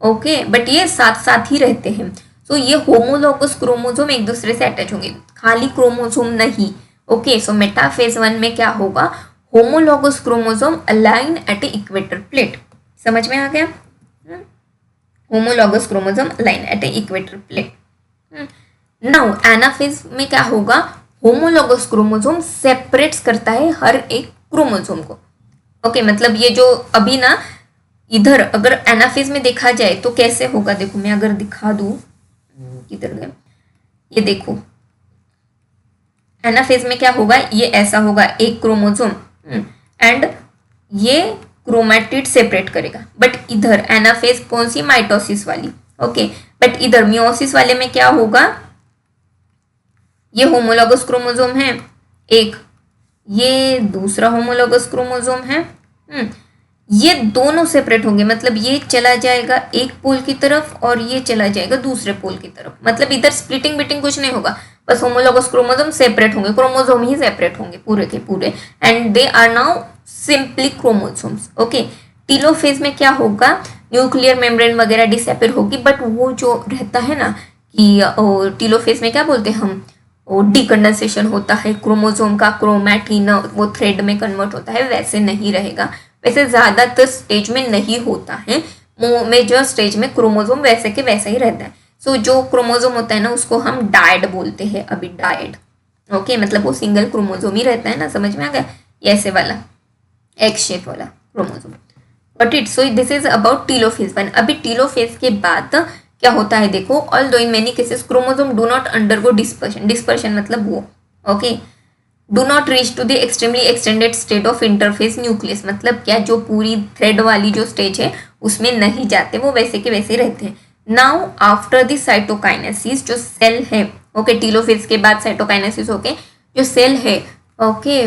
ओके, बट ये साथ साथ ही रहते हैं। तो ये होमोलॉगस क्रोमोसोम एक दूसरे से अटैच होंगे, खाली क्रोमोसोम नहीं। ओके, सो मेटाफेज 1 में क्या होगा, homologous chromosome align at equator plate. समझ में आ गया? Homologous chromosome align at equator plate. Now anaphase में क्या होगा, होमोलॉगस क्रोमोसोम सेपरेट्स करता है हर एक क्रोमोसोम को। ओके, मतलब ये जो अभी ना इधर अगर एनाफेज में देखा जाए तो कैसे होगा, देखो मैं अगर दिखा दूं, किधर गए, ये देखो एनाफेज में क्या होगा, ये ऐसा होगा एक क्रोमोसोम एंड ये क्रोमैटिड सेपरेट करेगा। बट इधर एनाफेज कौन सी, माइटोसिस वाली। ओके, बट इधर मियोसिस वाले में क्या होगा, ये होमोलॉगस क्रोमोसोम है एक, ये दूसरा होमोलॉगस क्रोमोसोम है, ये दोनों सेपरेट होंगे, मतलब ये चला जाएगा एक पोल की तरफ और ये चला जाएगा दूसरे पोल की तरफ। मतलब इधर स्प्लिटिंग बिटिंग कुछ नहीं होगा, बस होमोलॉगस क्रोमोसोम सेपरेट होंगे, क्रोमोसोम ही सेपरेट होंगे पूरे के पूरे, and they are now simply chromosomes. Okay, telophase में क्या होगा, न्यूक्लियर मेम्ब्रेन वगैरह डिसअपियर होगी, बट वो जो रहता है ना कि टीलोफेज में क्या बोलते हैं हम, डिकंडेंसेशन होता है क्रोमोसोम का, क्रोमैटिन वो थ्रेड में कन्वर्ट होता है, वैसे नहीं रहेगा। वैसे ज़्यादातर स्टेज में नहीं होता है, मेजर स्टेज में क्रोमोसोम वैसे के वैसा ही रहता है। सो जो क्रोमोसोम होता है ना, उसको हम डायड बोलते हैं, अभी डायड। ओके, मतलब वो सिंगल क्रोमोसोम ही रहता है ना, समझ में आ गया, ऐसे वाला एक्स शेप वाला chromosome. But it, so this is about telophase 1। अभी टीलोफेज के बाद क्या होता है देखो, although in many cases chromosome do not undergo dispersion, dispersion मतलब वो, okay, do not reach to the extremely extended state of interface nucleus, मतलब क्या, जो पूरी थ्रेड वाली जो स्टेज है उसमें नहीं जाते, वो वैसे के वैसे रहते हैं। नाउ आफ्टर द साइटोकाइनेसिस, जो सेल है, ओके, टीलोफेज के बाद साइटोकाइनेसिस होके जो सेल है, ओके,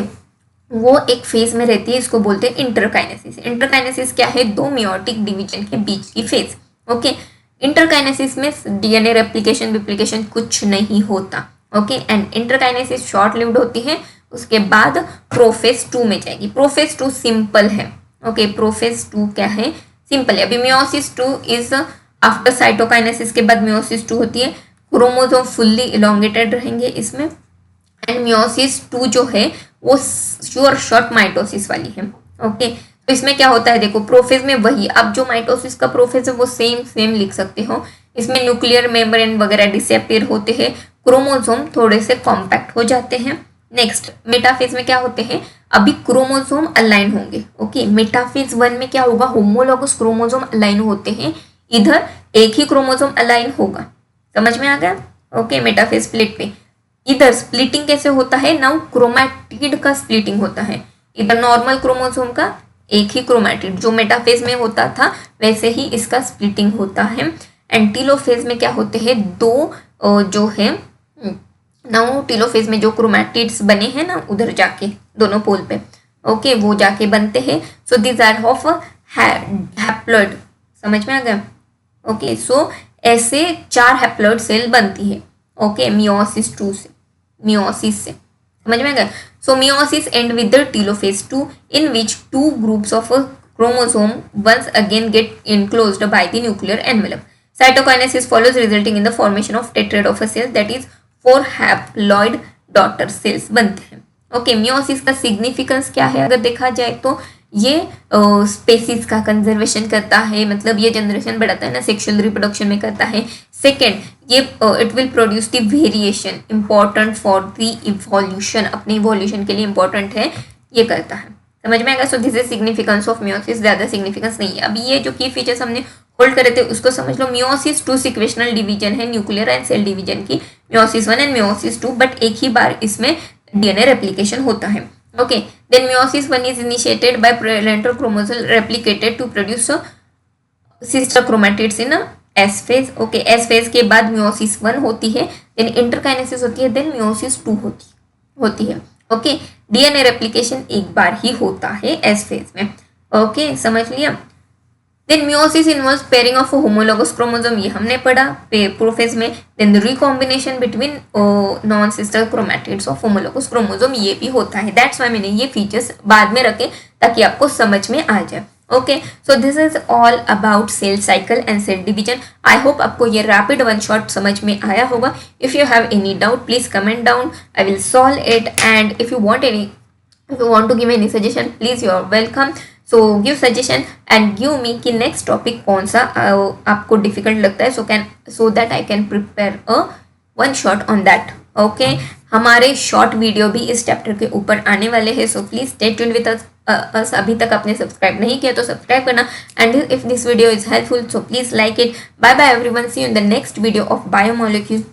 वो एक फेज में रहती है, इसको बोलते हैं इंटरकाइनेसिस। इंटरकाइनेसिस क्या है, दो मियोटिक डिवीजन के बीच की फेज। ओके, इंटरकाइनेसिस में डीएनए रेप्लिकेशन विप्लिकेशन कुछ नहीं होता। Okay, and interkinesis short lived होती है, उसके बाद प्रोफेज 2 में जाएगी। प्रोफेज 2 सिंपल है। ओके, प्रोफेज 2 क्या है, सिंपल है। अभी मियोसिस 2 इज आफ्टर साइटोकाइनेसिस के बाद मियोसिस 2 होती है। क्रोमोसोम फुल्ली इलोंगेटेड रहेंगे इसमें। एंड मियोसिस 2 जो है वो श्योर शॉर्ट माइटोसिस वाली है। ओके, तो इसमें क्या होता है, देखो प्रोफेज में वही, अब जो माइटोसिस का प्रोफेज है वो सेम लिख सकते हो। इसमें न्यूक्लियर मेम्ब्रेन वगैरह डिसअपीयर होते हैं, क्रोमोसोम थोड़े से कॉम्पैक्ट हो जाते हैं। नेक्स्ट मेटाफेज में क्या होते हैं, अभी क्रोमोसोम अलाइन होंगे। ओके, मेटाफेज 1 में क्या होगा, होमोलॉगस क्रोमोसोम अलाइन होते हैं, इधर एक ही क्रोमोसोम अलाइन होगा। समझ में आ गया? ओके, मेटाफेज स्प्लिट पे इधर स्प्लिटिंग कैसे होता है, नाउ क्रोमैटिड का स्प्लिटिंग होता है। इधर नॉर्मल क्रोमोसोम का एक ही क्रोमैटिड जो मेटाफेज में होता था वैसे ही इसका स्प्लिटिंग होता है। एंड टीलोफेज में क्या होते हैं, दो जो है नाउ टीलोफेज में जो क्रोमैटिड्स बने हैं ना उधर जाके दोनों पोल पे, ओके, वो जाके बनते हैं। So this are of haploid. समझ में आ गया? ओके, सो ऐसे 4 हैप्लॉइड सेल बनती है। ओके, मियोसिस 2 से, मियोसिस से। समझ में आ गया? So meiosis and with the telophase 2 in which 2 groups of chromosome once again get enclosed by the nuclear envelope. Cytokinesis follows, resulting in the formation of tetrad of a cell, that is 4 haploid daughter cells बनते हैं। Okay, meiosis का significance क्या है अगर देखा जाए तो ये स्पेसीज का कंजर्वेशन करता है, मतलब ये जनरेशन बढ़ाता है ना, सेक्सुअल रिप्रोडक्शन में करता है। सेकेंड, ये it will produce the variation important for the evolution, अपने इवोल्यूशन के लिए इंपॉर्टेंट है, ये करता है। समझ में आएगा? सो this is significance of meiosis, ज़्यादा सिग्निफिकेंस नहीं है। अभी ये जो की फीचर्स हमने होल्ड करे थे उसको समझ लो। मियोसिस 2 सिक्वेशनल डिवीजन है न्यूक्लियर एंड सेल डिवीजन की, मियोसिस 1 एंड मियोसिस 2, बट एक ही बार इसमें डीएनए रेप्लिकेशन होता है। Okay, then meiosis 1 is initiated by parental chromosome replicated to produce sister chromatids in S phase. Okay, S phase के बाद meiosis 1 होती है, then interkinesis होती है, then meiosis 2 होती है। Okay, DNA replication एक बार ही होता है S phase में। Okay, समझ लिया? Then meiosis involves pairing of homologous chromosome, ये हमने पढ़ा प्रोफेज में। Then the recombination between non-sister chromatids of homologous chromosome, ये भी होता है। That's why मैंने ये फीचर्स बाद में रखे ताकि आपको समझ में आ जाए। Okay, so this is all about cell cycle and cell division. I hope आपको ये रैपिड वन शॉट समझ में आया होगा। If you have any doubt please comment down, I will solve it. And if you want to give any suggestion, please you are welcome. So give suggestion and give me कि next topic कौन सा आपको difficult लगता है, so that I can prepare a one shot on that. Okay, हमारे short video भी इस chapter के ऊपर आने वाले हैं, so please stay tuned with us. अभी तक आपने सब्सक्राइब नहीं किया तो सब्सक्राइब करना, and if this video is helpful so please like it. Bye bye everyone, see you in the next video of biomolecule.